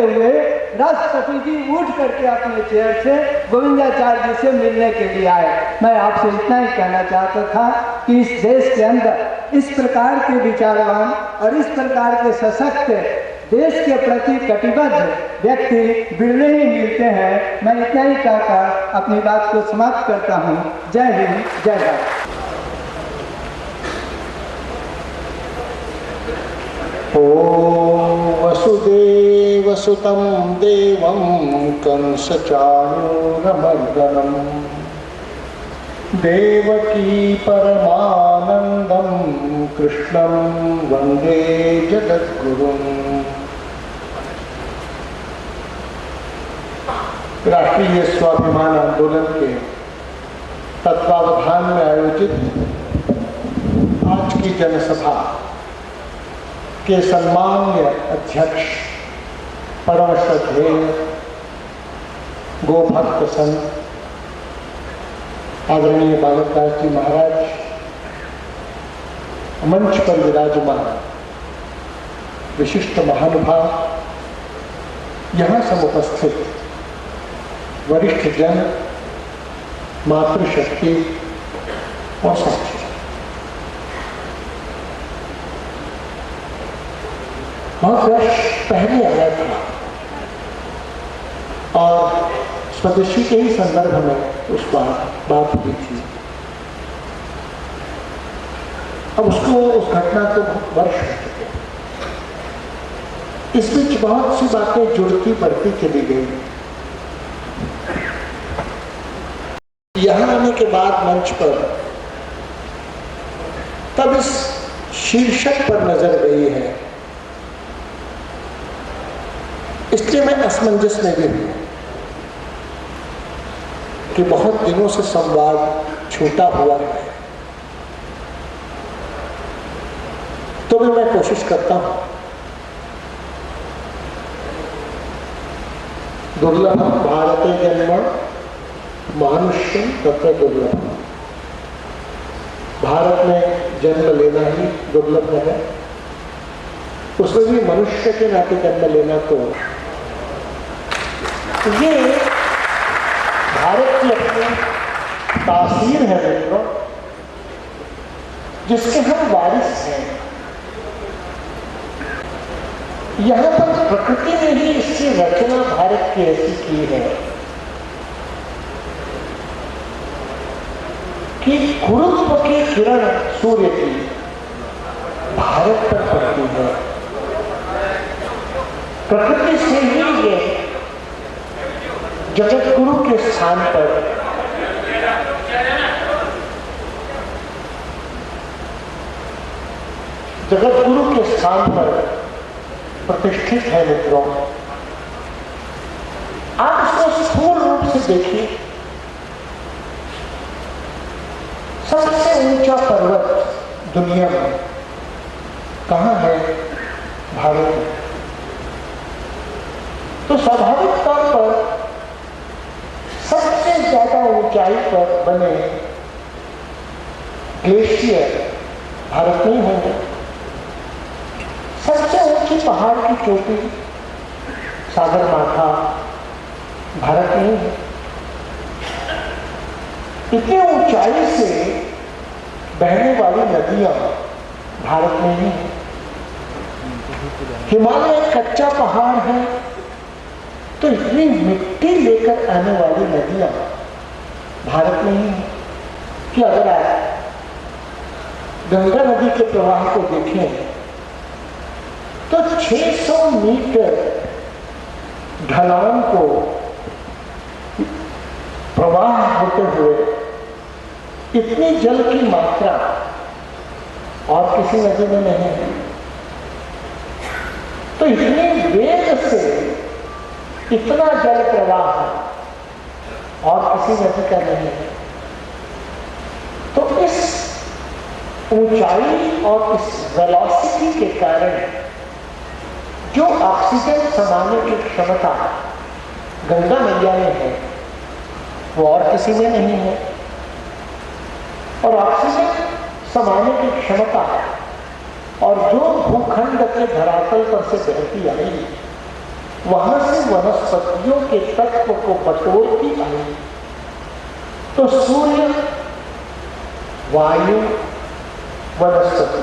हुए राष्ट्रपति जी उठ करके अपने चेयर से गोविंदाचार्य जी से मिलने के लिए आए। मैं आपसे इतना ही कहना चाहता था कि इस देश के अंदर इस प्रकार के विचारवान और इस प्रकार के सशक्त देश के प्रति कटिबद्ध व्यक्ति बिरले ही मिलते हैं। मैं इतना ही कहकर अपनी बात को समाप्त करता हूँ। जय हिंद, जय भारत। ॐ वसुदेवसुतं देवं कंसचाणूरमर्दनं देवकी परमानन्दं कृष्णं वन्दे जगद्गुरुम्। राष्ट्रीय स्वाभिमान आंदोलन के तत्वावधान में आयोजित आज की जनसभा के सम्मान्य अध्यक्ष परम श्रद्धेय गोभक्त संत आदरणीय बालकदास जी महाराज, मंच पर विराजमान विशिष्ट महानुभाव, यहाँ सब उपस्थित वरिष्ठ जन, मातृशक्ति और साथी, बहुत वर्ष पहले आया था और स्वदेशी के ही संदर्भ में उस बात हुई थी। अब उसको, उस घटना को वर्ष हो चुके। इस बीच बहुत सी बातें जुड़ती बढ़ती चली गई। यहाँ आने के बाद मंच पर तब इस शीर्षक पर नजर गई है, इसलिए मैं असमंजस में भी हूं कि बहुत दिनों से संवाद छूटा हुआ है, तो भी मैं कोशिश करता हूं। दुर्लभम भारते जन्म मानुष्यम तत्र दुर्लभम। भारत में जन्म लेना ही दुर्लभ है, उसमें भी मनुष्य के नाते जन्म लेना। तो ये भारत की अपनी तासीर है मित्रों, जिसके हम वारिस हैं। यहाँ पर प्रकृति ने ही इसकी रचना भारत की ऐसी की है कि गुरुत्व की किरण सूर्य की भारत पर पड़ती है। प्रकृति से ही ये जगत गुरु के स्थान पर प्रतिष्ठित है मित्रों। आप इसको स्थूल रूप से देखिए, सबसे ऊंचा पर्वत दुनिया में कहाँ है? भारत में। तो स्वाभाविक तौर पर सबसे ज्यादा ऊंचाई पर बने ग्लेशियर भारत में ही होंगे। सबसे ऊंची पहाड़ की चोटी सागर माथा भारत में ही है। इतनी ऊंचाई से बहने वाली नदियां भारत में ही है। हिमालय एक कच्चा पहाड़ है, तो इतनी मिट्टी लेकर आने वाली नदियां भारत में ही है कि अगर आप गंगा नदी के प्रवाह को देखें तो 600 मीटर ढलान को प्रवाह होते हुए इतनी जल की मात्रा और किसी नदी में नहीं है। तो इतने वेग से इतना जल प्रवाह और किसी नदी का नहीं है। तो इस ऊंचाई और इस वेलोसिटी के कारण जो ऑक्सीजन समाने की क्षमता गंगा मैया में है वो और किसी में नहीं है। और ऑक्सीजन समाने की क्षमता और जो भूखंड के धरातल पर से बहती आई वहां से वनस्पतियों के तत्व को बटोरती आई, तो सूर्य, वायु, वनस्पति,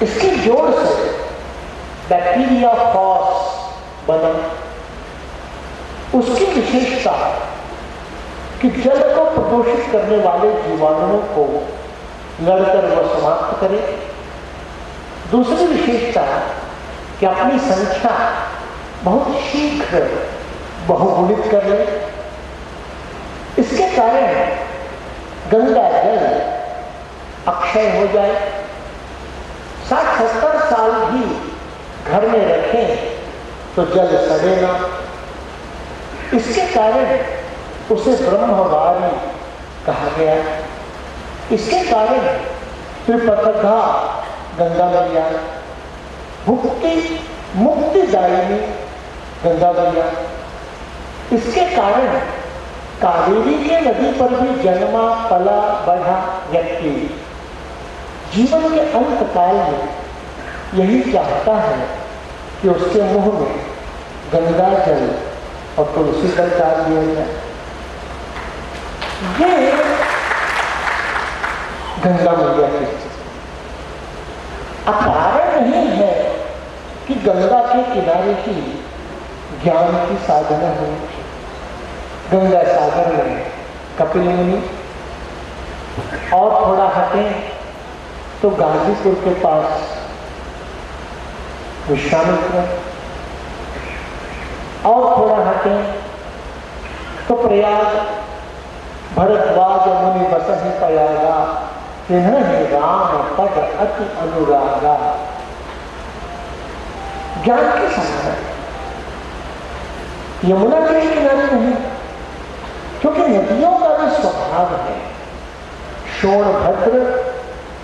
इसके जोड़ से बैक्टीरिया फॉस बना। उसकी विशेषता कि जल को प्रदूषित करने वाले जीवाणुओं को लड़कर वह समाप्त करे। दूसरी विशेषता कि अपनी संख्या बहुत शीघ्र बहुगुणित कर ले। इसके कारण गंगा जल अक्षय हो जाए। 60-70 साल भी घर में रखें तो जल सड़े ना। इसके कारण उसे ब्रह्मवारी कहा गया। इसके कारण त्रिपथगा गंगा मैया, मुक्तिदायिनी गंगा मैया। इसके कारण कावेरी के नदी पर भी जन्मा पला बढ़ा व्यक्ति जीवन के अंत काल में यही चाहता है कि उसके मुंह में गंगा जल और तुलसी जल डाल दिया जाए। ये गंगा मैया की कारण नहीं है कि गंगा के किनारे की ज्ञान की साधना हुई। गंगा सागर में कपिल मुनि और थोड़ा हटे तो गाजीपुर के पास विश्वामित्र, और थोड़ा हटे तो प्रयाग भरद्वाज मुनि बसहि पयागा, तिन्हि राम पद अति अनुरागा। ज्ञान के साधन यमुना के किनारे नहीं, क्योंकि नदियों का भी स्वभाव है। शोणभद्र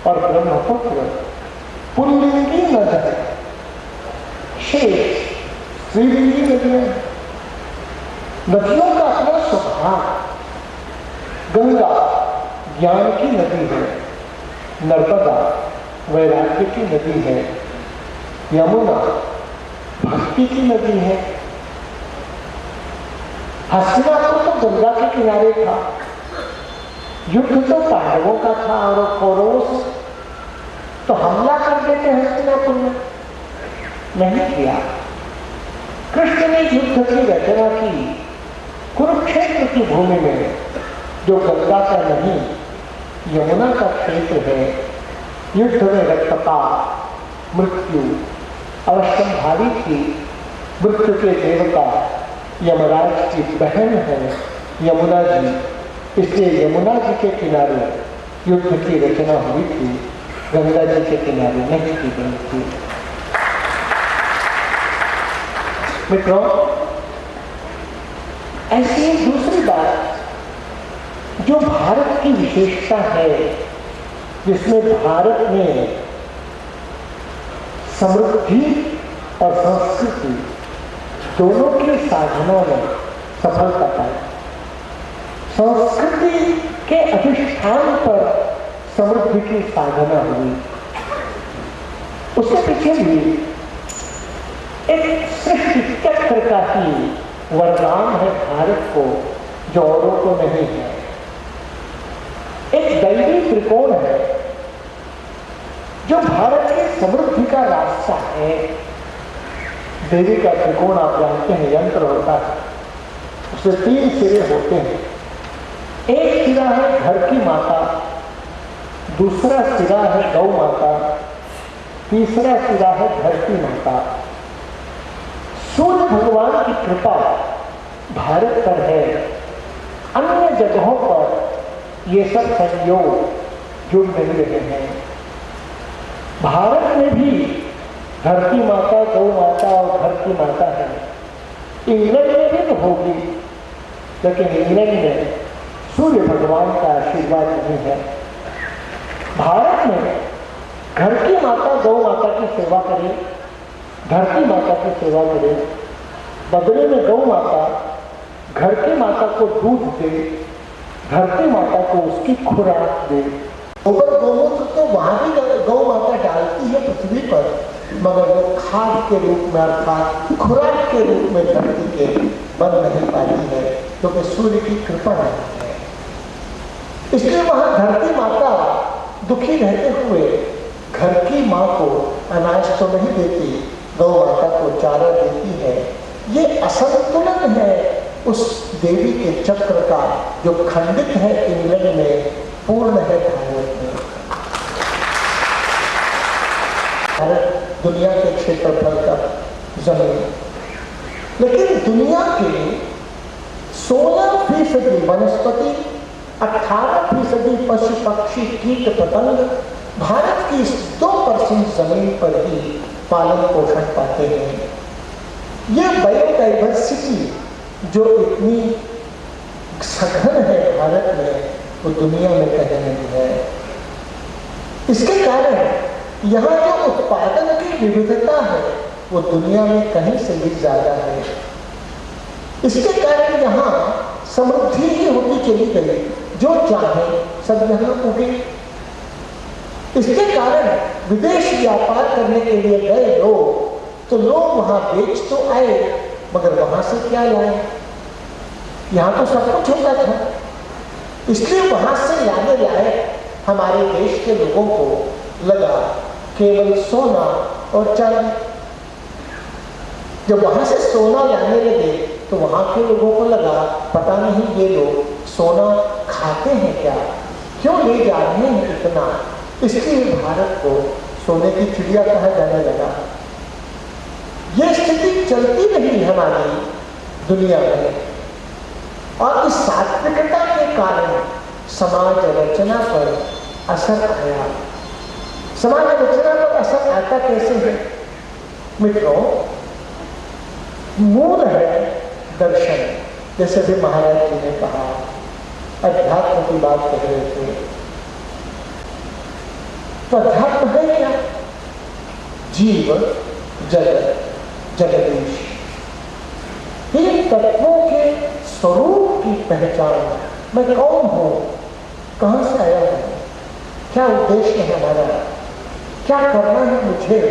और ब्रह्मपुत्र पुल्लिंगी नद है, शेष श्रीलिंगी नदियां। नदियों का अपना स्वभाव। गंगा ज्ञान की नदी है, नर्मदा वैराग्य की नदी है, यमुना भक्ति की नदी है। हस्तिनापुर तो गंगा के किनारे था, युद्ध तो पांडवों का था और कौरवों से, तो हमला कर देते हस्तिनापुर में, नहीं किया। कृष्ण ने युद्ध की रचना की कुरुक्षेत्र की भूमि में, जो गंगा का नहीं यमुना का क्षेत्र है। युद्ध में रक्तपात, मृत्यु अवश्य भारी थी। मृत्यु के देवता यमराज की बहन है यमुना जी, इसलिए यमुना जी के किनारे युद्ध की रचना हुई थी, गंगा जी के किनारे नहीं की गई थी। मित्रों, ऐसी एक दूसरी बात जो भारत की विशेषता है, जिसमें भारत में समृद्धि और संस्कृति दोनों की साधना में सफलता पाई। संस्कृति के अधिष्ठान पर समृद्धि की साधना हुई। उसके पीछे भी एक सृष्टि चक्र का ही वरदान है भारत को, जो औरों को नहीं है। एक दैवी त्रिकोण है जो भारत की समृद्धि का रास्ता है। देवी का त्रिकोण आप जानते हैं, यंत्र होता है, उससे 3 सिरे होते हैं। एक सिरा है घर की माता, दूसरा सिरा है गौ माता, तीसरा सिरा है धरती माता। सूर्य भगवान की कृपा भारत पर है, अन्य जगहों पर ये सब संयोग जुड़ नहीं रहे हैं। भारत में भी धरती माता, गौ माता और घर की माता है। इंग्लैंड में भी तो होगी, लेकिन इंग्लैंड में सूर्य भगवान का आशीर्वाद नहीं है। भारत में घर की माता, गौ माता की सेवा करे, धरती माता की सेवा करे, बदले में गौ माता घर की माता को दूध दे, धरती माता को उसकी खुराक दे। गोबर गोमूत्र तो वहां भी गौ माता डालती है पृथ्वी पर, मगर वो खाद के रूप में अर्थात खुराक के रूप में धरती के बन नहीं पाती है, क्योंकि सूर्य की कृपा नहीं है। इसलिए वहां धरती माता दुखी रहते हुए घर की माँ को अनाज तो नहीं देती, गौ माता को चारा देती है। ये असंतुलन है उस देवी के चक्र का, जो खंडित है इंग्लैंड में, पूर्ण है भारत में। भारत दुनिया के क्षेत्रफल का जमीन, लेकिन दुनिया के 16% वनस्पति, 18% पशु पक्षी कीट पतंग भारत की इस 2% जमीन पर ही पालन पोषण पाते हैं। यह बायोडाइवर्सिटी जो इतनी सघन है भारत में, वो दुनिया में कहीं नहीं है। इसके कारण यहाँ जो उत्पादन की विविधता है वो दुनिया में कहीं से भी ज्यादा है। इसके कारण यहाँ समृद्धि ही होती चली गई, जो चाहे सब यहाँ उगे। इसके कारण विदेश व्यापार करने के लिए गए लोग, तो लोग वहां बेच तो आए, मगर वहां से क्या लाए? यहां तो सब कुछ होता था, इसलिए वहां से लाने लायक हमारे देश के लोगों को लगा केवल सोना और चांदी। जब वहां से सोना लाने लगे तो वहां के लोगों को लगा पता नहीं ये लोग सोना खाते हैं क्या, क्यों ले जा रहे हैं इतना। इसलिए भारत को सोने की चिड़िया कहा जाने लगा। यह स्थिति चलती रही हमारी दुनिया में, और इस सात्विकता के कारण समाज रचना पर असर आया। समाज रचना पर असर आता कैसे है मित्रों? मूल है दर्शन, जैसे भी महाराज जी ने कहा, अध्यात्म की बात कह रहे थे। तो अध्यात्म है क्या? जीव, जगत, जगदीश, इन तत्वों के स्वरूप की पहचान। मैं कौन हूं, कहां से आया हूं, क्या उद्देश्य है हमारा, क्या करना है मुझे,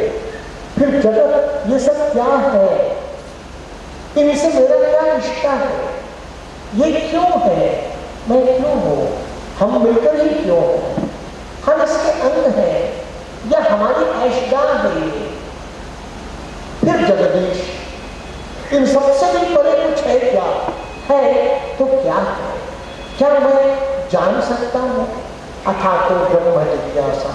फिर जगत ये सब क्या है, इनसे मेरा क्या रिश्ता है, ये क्यों है, मैं क्यों हूं, हम मिलकर ही क्यों हैं, हम इसके अंग हैं या हमारी ऐशगाह है ये। फिर जगदीश, इन सबसे भी परे कुछ है क्या, है तो क्या है, क्या मैं जान सकता हूं? अथातो ब्रह्म जिज्ञासा।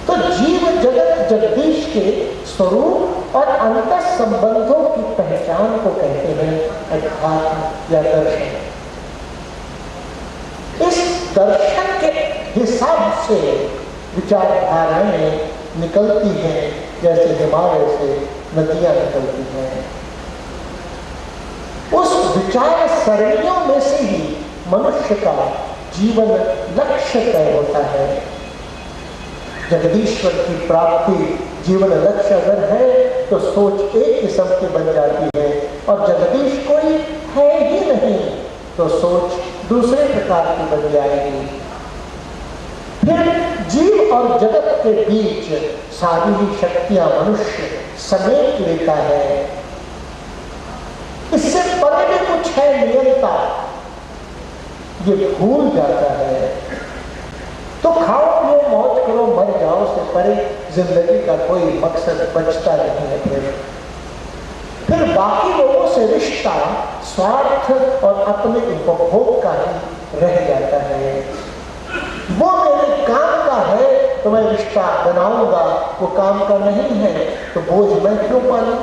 तो जीव जगत जगदीश के स्वरूप और अंतर संबंधों की पहचान को कहते हैं अध्यात्म या दर्शन। इस दर्शन के हिसाब से विचारधाराएं निकलती हैं, जैसे हिमालय से नदियां निकलती हैं। उस विचार सरणियों में से ही मनुष्य का जीवन लक्ष्य तय होता है। जगदीश्वर की प्राप्ति जीवन लक्ष्य अगर है तो सोच एक किस्म की बन जाती है, और जगदीश कोई है ही नहीं तो सोच दूसरे प्रकार की बन जाएगी। फिर जीव और जगत के बीच सारी ही शक्तियां मनुष्य समेट लेता है। इससे परे भी कुछ है नियंता, ये भूल जाता है। तो खाओ पियो मौज करो मर जाओ से परे जिंदगी का कोई मकसद बचता नहीं है। फिर बाकी लोगों से रिश्ता स्वार्थ और अपने उपभोग का ही रह जाता है। वो मेरे काम का है तो मैं रिश्ता बनाऊंगा, वो काम का नहीं है तो बोझ मैं क्यों पालूं।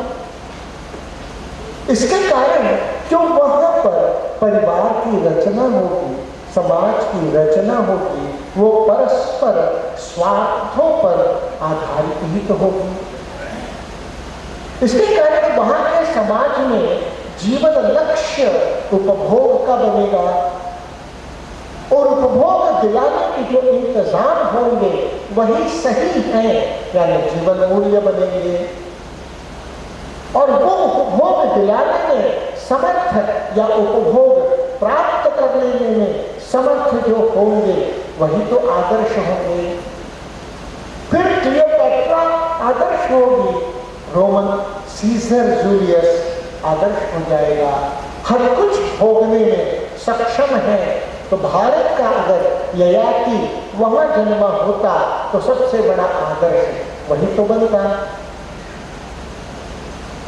इसके कारण जो वहां पर परिवार की रचना होगी, समाज की रचना होगी, वो परस्पर स्वार्थों पर आधारित ही तो होगी। इसके कारण वहां के समाज में जीवन लक्ष्य उपभोग का बनेगा और उपभोग दिलाने के जो इंतजाम होंगे वही सही है, यानी जीवन मूल्य बनेंगे। और वो उपभोग दिलाने में समर्थ या उपभोग प्राप्त करने में समर्थ जो होंगे वही तो आदर्श होंगे। फिर क्लियोपैट्रा आदर्श होगी, रोमन सीजर जूलियस आदर्श हो जाएगा। हर कुछ भोगने में सक्षम है तो भारत का अगर ययाति वहां जन्मा होता तो सबसे बड़ा आदर्श वही तो बनता।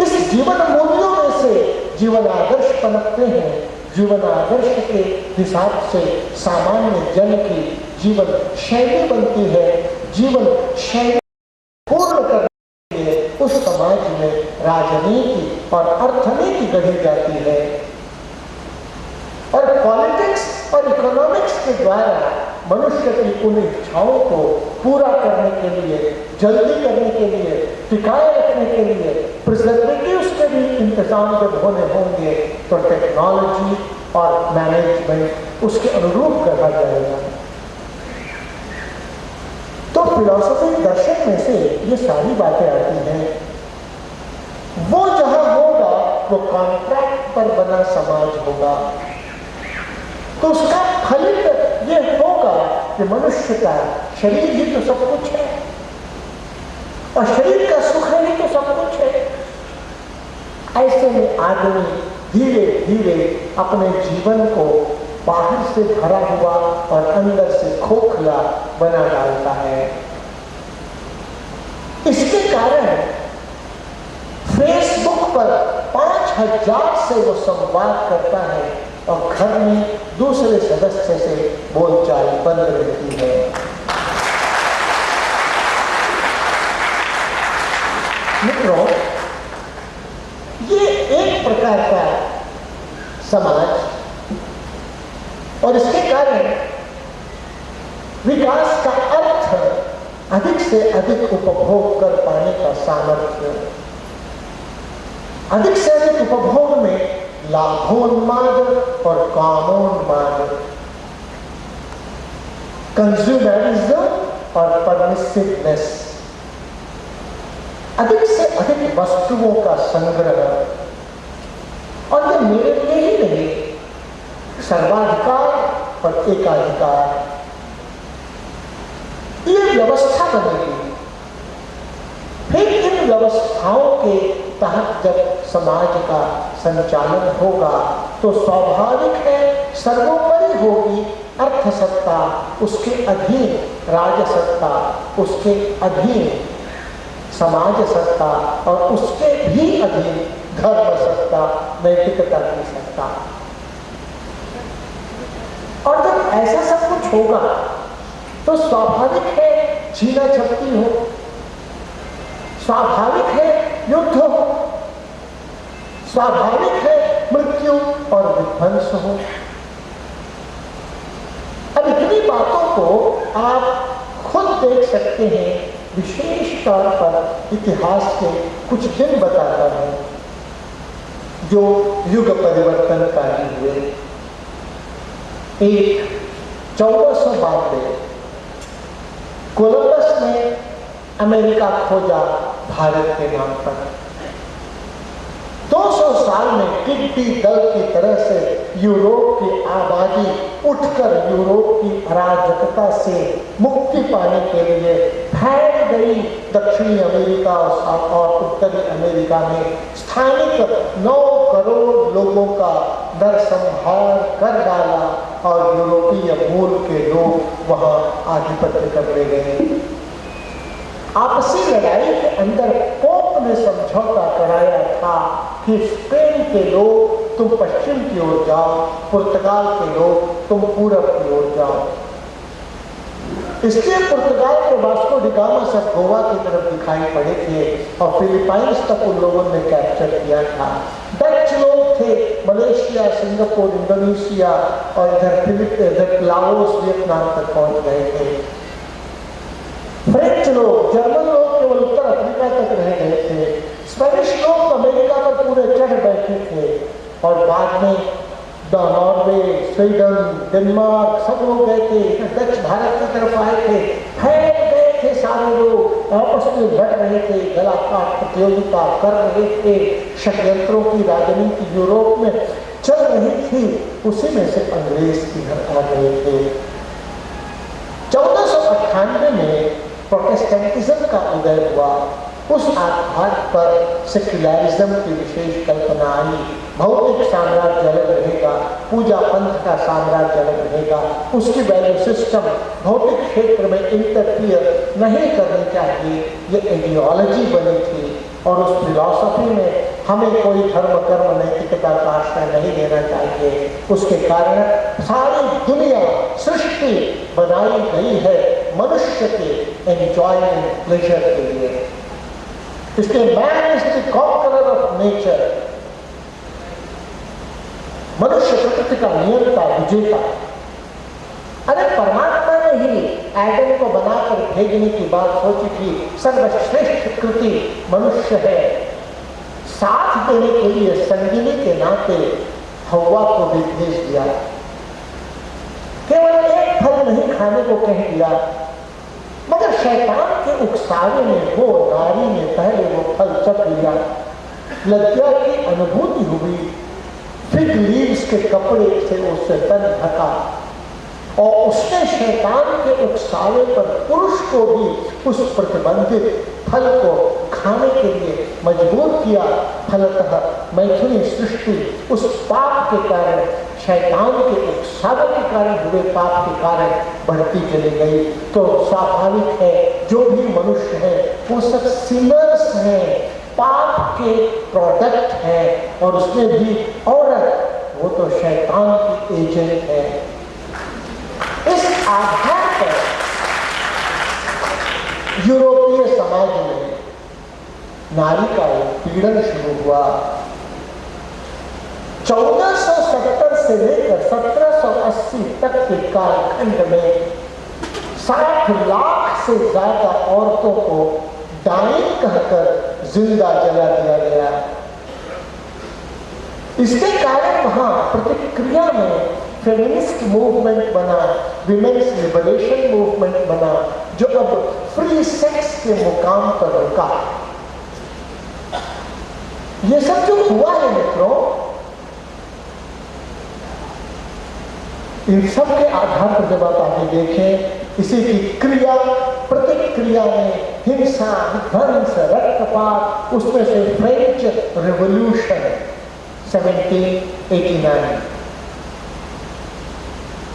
इस जीवन मूल्यों में से जीवन आदर्श पनपते हैं। जीवन आदर्श के हिसाब से सामान्य जन की जीवन शैली बनती है। जीवन शैली पूर्ण करने के लिए उस समाज में राजनीति और अर्थनीति गढ़ी जाती है। और पॉलिटिक्स और इकोनॉमिक्स के द्वारा मनुष्य की उन इच्छाओं को पूरा करने के लिए, जल्दी करने के लिए, टिकाए रखने के लिए प्रिजर्वेटिव्स के भी इंतजाम जब होने होंगे तो टेक्नोलॉजी और मैनेजमेंट उसके अनुरूप गढ़ा जाएगा। तो फिलॉसफी दर्शन में से ये सारी बातें आती हैं। वो जहां होगा वो कॉन्ट्रैक्ट पर बना समाज होगा तो उसका फलित ये होगा कि मनुष्य का शरीर ही तो सब कुछ है और शरीर का सुख ही तो सब कुछ है। ऐसे में आदमी धीरे धीरे अपने जीवन को बाहर से भरा हुआ और अंदर से खोखला बना डालता है। इसके कारण फेसबुक पर 5000 से वो संवाद करता है और घर में दूसरे सदस्य से बोलचाल बंद रहती है। मित्रों, ये एक प्रकार का समाज और इसके कारण विकास का अर्थ अधिक से अधिक उपभोग कर पाने का सामर्थ्य, अधिक से अधिक उपभोग में लाभोन्माद और कामोन्माद, कंज्यूमरिज्म और परमिसिवनेस, अधिक से अधिक वस्तुओं का संग्रह। और ये मेरे लिए ही नहीं, सर्वाधिकार और एकाधिकार, ये व्यवस्था बनेगी। फिर इन व्यवस्थाओं के तहत जब समाज का संचालन होगा तो स्वाभाविक है सर्वोपरि होगी अर्थसत्ता, उसके अधीन राजसत्ता, उसके अधीन समाज सत्ता और उसके भी अधीन धर्म सत्ता, नैतिकता की सत्ता। और जब ऐसा सब कुछ होगा तो स्वाभाविक है छीना झपटी हो, स्वाभाविक है युद्ध हो, स्वाभाविक है मृत्यु और विध्वंस हो। अब इतनी बातों को आप खुद देख सकते हैं। विशेष तौर पर इतिहास के कुछ दिन बताता है जो युग परिवर्तनकारी हुए। एक 1492 कोलंबस ने अमेरिका खोजा भारत के नाम पर। 200 साल में टिड्डी दल की तरह से यूरोप की आबादी उठकर यूरोप की अराजकता से मुक्ति पाने के लिए फैल गई दक्षिणी अमेरिका और उत्तरी अमेरिका में स्थानिक 9 करोड़ लोगों का नरसंहार कर डाला और यूरोपीय मूल के लोग वहां आधिपत्य करने गए। आपसी लड़ाई के अंदर पोप ने समझौता कराया था कि स्पेन के लोग तुम पश्चिम की ओर जाओ, पुर्तगाल के लोग तुम पूरब की ओर जाओ। इसलिए पुर्तगाल के वास्को डी गामा सब गोवा की तरफ दिखाई पड़े थे और फिलीपाइंस तक उन लोगों ने कैप्चर किया था। डच लोग थे मलेशिया, सिंगापुर, इंडोनेशिया और इधर लाओस, वियतनाम तक पहुंच गए थे। फ्रेंच लोग, जर्मन लोग केवल उत्तर अफ्रीका तक रह गए थे। स्पेनिश लोग अमेरिका पर पूरे चढ़ बैठे थे और बाद में नॉर्वे, स्वीडन, डेनमार्क सब लोग गए थे। डच भारत की तरफ आए थे, फैल गए थे सारे लोग, आपस में लड़ रहे थे, गला काट प्रतियोगिता कर रहे थे। षड्यंत्रों की राजनीति यूरोप में चल रही थी, उसी में से अंग्रेज इधर आ गए थे। 1498 में प्रोटेस्टेंटिज्म का उदय हुआ। उस आधार पर सेक्युलरिज्म की विशेष कल्पना आई। भौतिक साम्राज्य अलग रहेगा, पूजा पंथ का साम्राज्य अलग रहेगा, उसकी वैल्यू सिस्टम भौतिक क्षेत्र में इंटरफियर नहीं करनी चाहिए, ये आइडियोलॉजी बनी थी। और उस फिलॉसफी में हमें कोई धर्म कर्म नैतिकता का आश्रय नहीं देना चाहिए। उसके कारण सारी दुनिया सृष्टि बनाई गई है मनुष्य के एंजॉयमेंट, प्लेजर के लिए। इसलिए man is the conqueror of nature. मनुष्य प्रकृति का नियंता, विजेता। अरे परमात्मा ने ही एडम को बनाकर भेजने की बात सोची थी। सर्वश्रेष्ठ कृति मनुष्य है। साथ देने के लिए संगिनी के नाते हव्वा को भी भेज दिया। केवल एक फल नहीं खाने को कह दिया, मगर शैतान के उकसावे में वो नारी ने पहले वो फल चख लिया। लज्जा की अनुभूति हुई। फिग लीव्स के कपड़े से उससे तन ढका और उसने शैतान के उकसावे पर पुरुष को भी उस प्रतिबंधित फल को खाने के लिए मजबूर किया। फलतः मैथुनी सृष्टि उस पाप के कारण, शैतान के उकसावे के कारण हुए पाप के कारण बढ़ती चली गई। तो स्वाभाविक है जो भी मनुष्य है वो सब सिनर्स हैं, पाप के प्रोडक्ट है। और उसमें भी औरत, वो तो शैतान की एजेंट है। इस आधार पर यूरोपीय समाज में नारी का पीड़न शुरू हुआ। 1470 से लेकर 1780 तक के कालखंड में 60 लाख से ज्यादा औरतों को डाइन कहकर जिंदा जला दिया गया। इसके कारण वहां प्रतिक्रिया में फेमिनिस्ट मूवमेंट बना, विमेन्स लिबरेशन मूवमेंट बना, जो अब फ्री सेक्स के मुकाम पर रुका। ये सब जो हुआ है मित्रों, इन सब के आधार पर जब आप आगे देखें, इसी की क्रिया प्रतिक्रिया में हिंसा, ध्वंस, रक्तपात, उसमें से फ्रेंच रेवोल्यूशन 1789,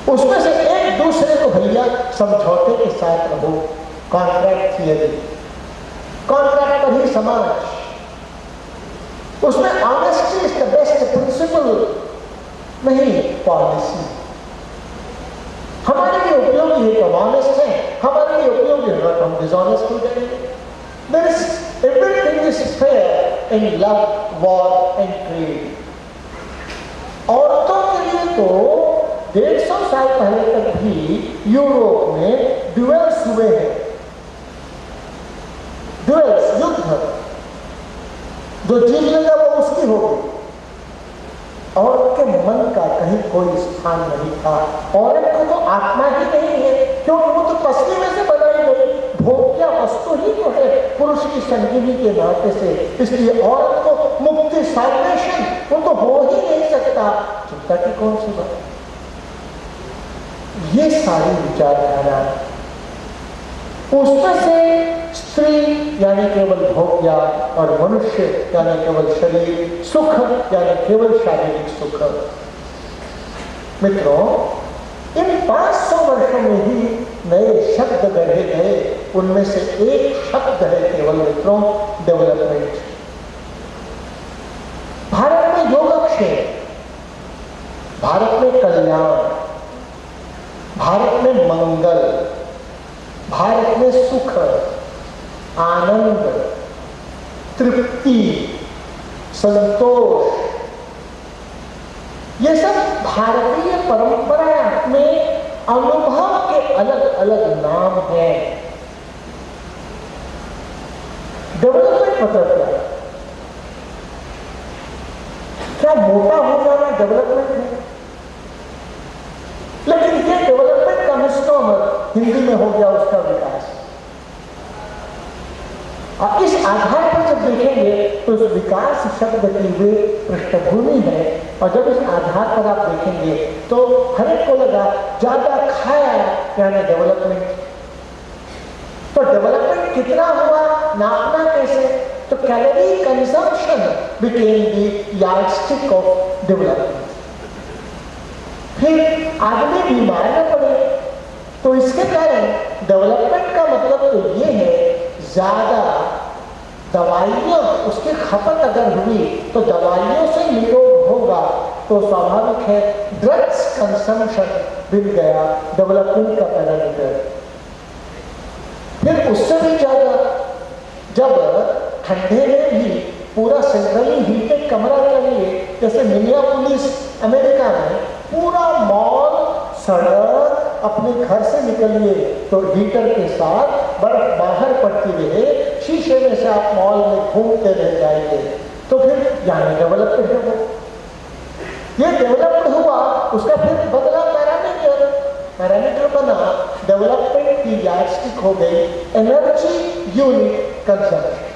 उसमें से एक दूसरे को भैया समझौते के साथ रहो, कॉन्ट्रैक्ट थियरी, कॉन्ट्रैक्ट पर ही समाज, उसमें honesty is the best principle, नहीं पॉलिसी। हमारे लिए उपयोगी है तो ऑनेस्ट है, हमारे लिए उपयोगी है तो हम डिसऑनेस्ट हो जाएंगे। There is everything is fair in love, war and trade. औरतों के लिए तो 150 साल पहले तक भी यूरोप में ड्यूएल्स हुए हैं। ड्यूएल्स, युद्ध, जो जीत लेगा वो उसकी होगी। औरत के मन का कहीं कोई स्थान नहीं था। औरत को तो आत्मा ही नहीं है, क्योंकि वो तो पसली में से बनाई गई भोग्य वस्तु ही तो है पुरुष की संजीवी के नाते से। इसलिए औरत को मुक्ति की साल्वेशन वो तो हो ही नहीं सकता, चिंता की कौन सी बात। ये सारी विचारधारा, उसमें से स्त्री यानी केवल भोग्या और मनुष्य यानी केवल शरीर सुख यानी केवल शारीरिक सुख। मित्रों, इन 500 वर्षों में ही नए शब्द गढ़े गए, उनमें से एक शब्द है केवल मित्रों डेवलपमेंट। भारत में योगक्षेम, भारत में कल्याण, भारत में मंगल, भारत में सुख, आनंद, तृप्ति, संतोष, ये सब भारतीय परंपरा में अनुभव के अलग अलग नाम हैं। डेवलपमेंट मतलब क्या मोटा हो जाना डेवलपमेंट है? लेकिन ये डेवलपमेंट का मिसनोमर हिंदी में हो गया उसका विकास। और इस आधार पर जब देखेंगे तो उस विकास शब्द की वे पृष्ठभूमि है, और जब इस आधार पर आप देखेंगे तो हर एक को लगा ज्यादा खाया यानी डेवलपमेंट। तो डेवलपमेंट कितना हुआ नापना कैसे? तो calorie consumption became the yardstick of development. फिर आदमी बीमार न पड़े, तो इसके कारण डेवलपमेंट का मतलब तो ये है ज्यादा दवाइयां उसकी खपत अगर हुई तो दवाइयों से निरोग होगा, तो स्वाभाविक है ड्रग्स कंजम्पशन बिक गया डेवलपमेंट का पैरामीटर। फिर उससे भी ज्यादा जब ठंडे में भी पूरा सेंट्रली हीटेड कमरा चाहिए, जैसे मिनियापोलिस अमेरिका में पूरा मॉल सड़क अपने घर से निकलिए तो हीटर के साथ बर्फ बाहर पड़ती रहे, शीशे में से आप मॉल में घूमते रह जाएंगे, तो फिर यानी डेवलपमेंट है वो। ये डेवलप्ड हुआ, उसका फिर बदला पैरामीटर बना, डेवलपमेंट की यार्डस्टिक हो गई energy unit consumption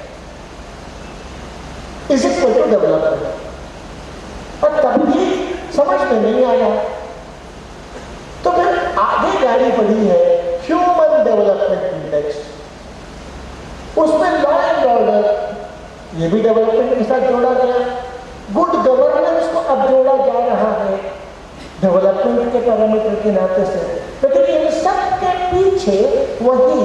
is equal to development. और तब भी समझ में नहीं आया, तो फिर आगे गाड़ी बढ़ी है ह्यूमन डेवलपमेंट इंडेक्स, उसमें लॉ एंड ऑर्डर ये भी डेवलपमेंट के साथ जोड़ा गया, गुड गवर्नेंस को अब जोड़ा जा रहा है डेवलपमेंट के पैरामीटर के नाते से। लेकिन इन सब के पीछे वही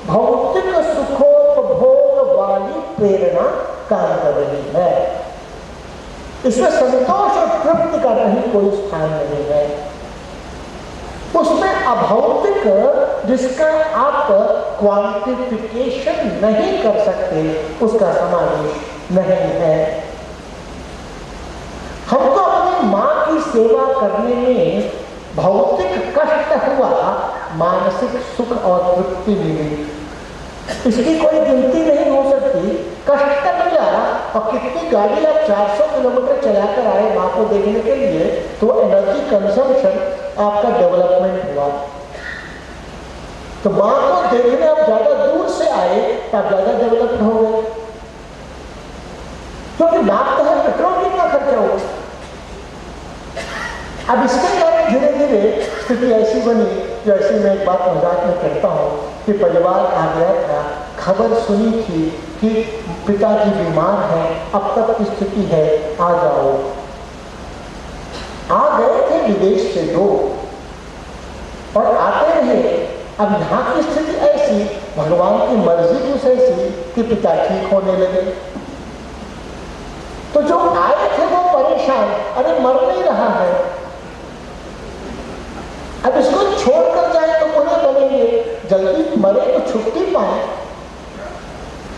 भौतिक सुखोपभोग वाली प्रेरणा काम कर रही है। इसमें संतोष और तृप्ति का कहीं कोई स्थान नहीं है। उसमें अभौतिक जिसका आप क्वांटिफिकेशन नहीं कर सकते उसका समावेश नहीं है। हमको अपनी मां की सेवा करने में भौतिक कष्ट हुआ, मानसिक सुख और तृप्ति मिली, इसकी कोई गिनती नहीं हो सकती। कष्ट मिला, और कितनी गाड़ी आप 400 किलोमीटर चलाकर आए माँ को देखने के लिए, तो एनर्जी कंजम्पशन आपका डेवलपमेंट हुआ। तो माँ को देखने आप ज्यादा दूर से आए तो आप ज्यादा डेवलप्ड हो गए, क्योंकि नाप तो है पेट्रोल कितना खर्चा होगा। अब इसके कारण धीरे धीरे स्थिति ऐसी बनी, जैसे मैं एक बात मजाक में करता हूँ कि परिवार आ गया था, खबर सुनी थी कि पिताजी बीमार हैं, अब तक की स्थिति है, आ जाओ। आ गए थे विदेश से दो, और आते रहे। अब यहाँ की स्थिति ऐसी, भगवान की मर्जी कुछ ऐसी कि पिता ठीक होने लगे। तो जो आए थे वो परेशान, अरे मर नहीं रहा है, अब इसको छोड़कर जाए तो उन्हें बनेंगे, जल्दी मरे तो छुट्टी पाए,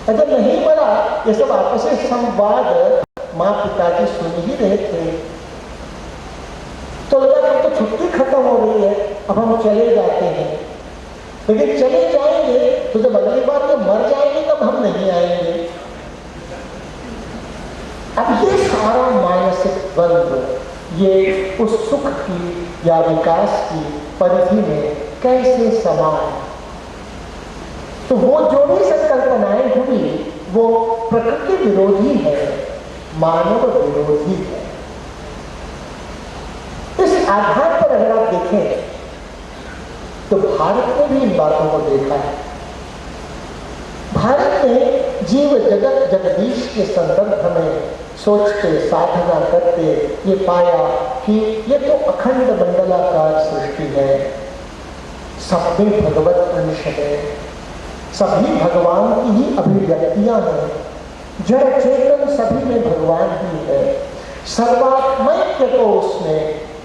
अगर नहीं मरा। ये सब आपस में संवाद माँ पिताजी सुन ही रहे थे, तो लगा कि तो छुट्टी खत्म हो रही है, अब हम चले जाते हैं। लेकिन चले जाएंगे तो जब अगली बार ये मर जाएंगे तब हम नहीं आएंगे। अब ये सारा मानसिक द्वंद्व ये उस सुख की या विकास की परिधि में कैसे समान, तो वो जो भी संकल्पनाएं हुई वो प्रकृति विरोधी है। मानव विरोधी है। इस आधार पर अगर आप देखें तो भारत ने भी इन बातों को देखा है। भारत ने जीव जगत जगदीश के संदर्भ में सोचते साधना करते ये पाया कि ये तो अखंड मंडलाकार सृष्टि है, सब में भगवत अंश है, सभी भगवान की ही अभिव्यक्तियां हैं, जड़ चेतन सभी में भगवान ही है। सर्वात्मैक्य को उसने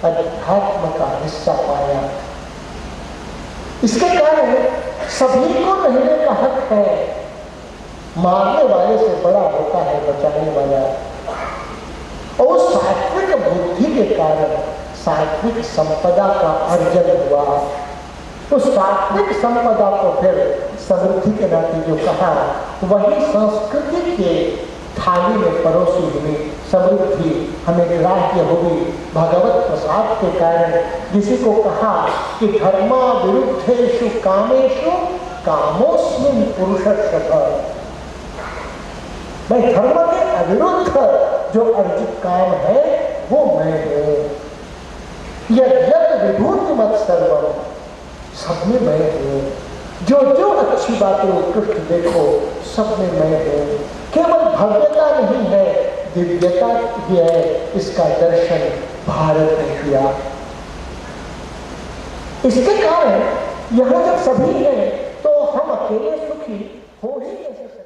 अध्यात्म का हिस्सा पाया। इसके कारण सभी को रहने का हक है। मारने वाले से बड़ा होता है बचाने वाला। और सात्विक बुद्धि के कारण सात्विक संपदा का अर्जन हुआ। उस सात्विक संपदा को फिर समृद्धि के नाते जो कहा, वही संस्कृति के थाली में परोसी हुई समृद्धि हमें ग्राह्य हुई भगवत प्रसाद के कारण। किसी को कहा कि धर्मा विरुद्धेषु कामेषु कामोस्मिन् पुरुषः। मैं धर्म के अविरुद्ध जो अर्जित काम है वो मैं हूं। यद्यद् विभूति मत सर्वम, सब में मैं हूं। जो जो अच्छी बातें उत्कृष्ट देखो सब में मैं हूं। केवल भव्यता नहीं है, दिव्यता भी है। इसका दर्शन भारत ने किया। इसके कारण यहां जब सभी हैं तो हम अकेले सुखी हो ही कैसे सकते।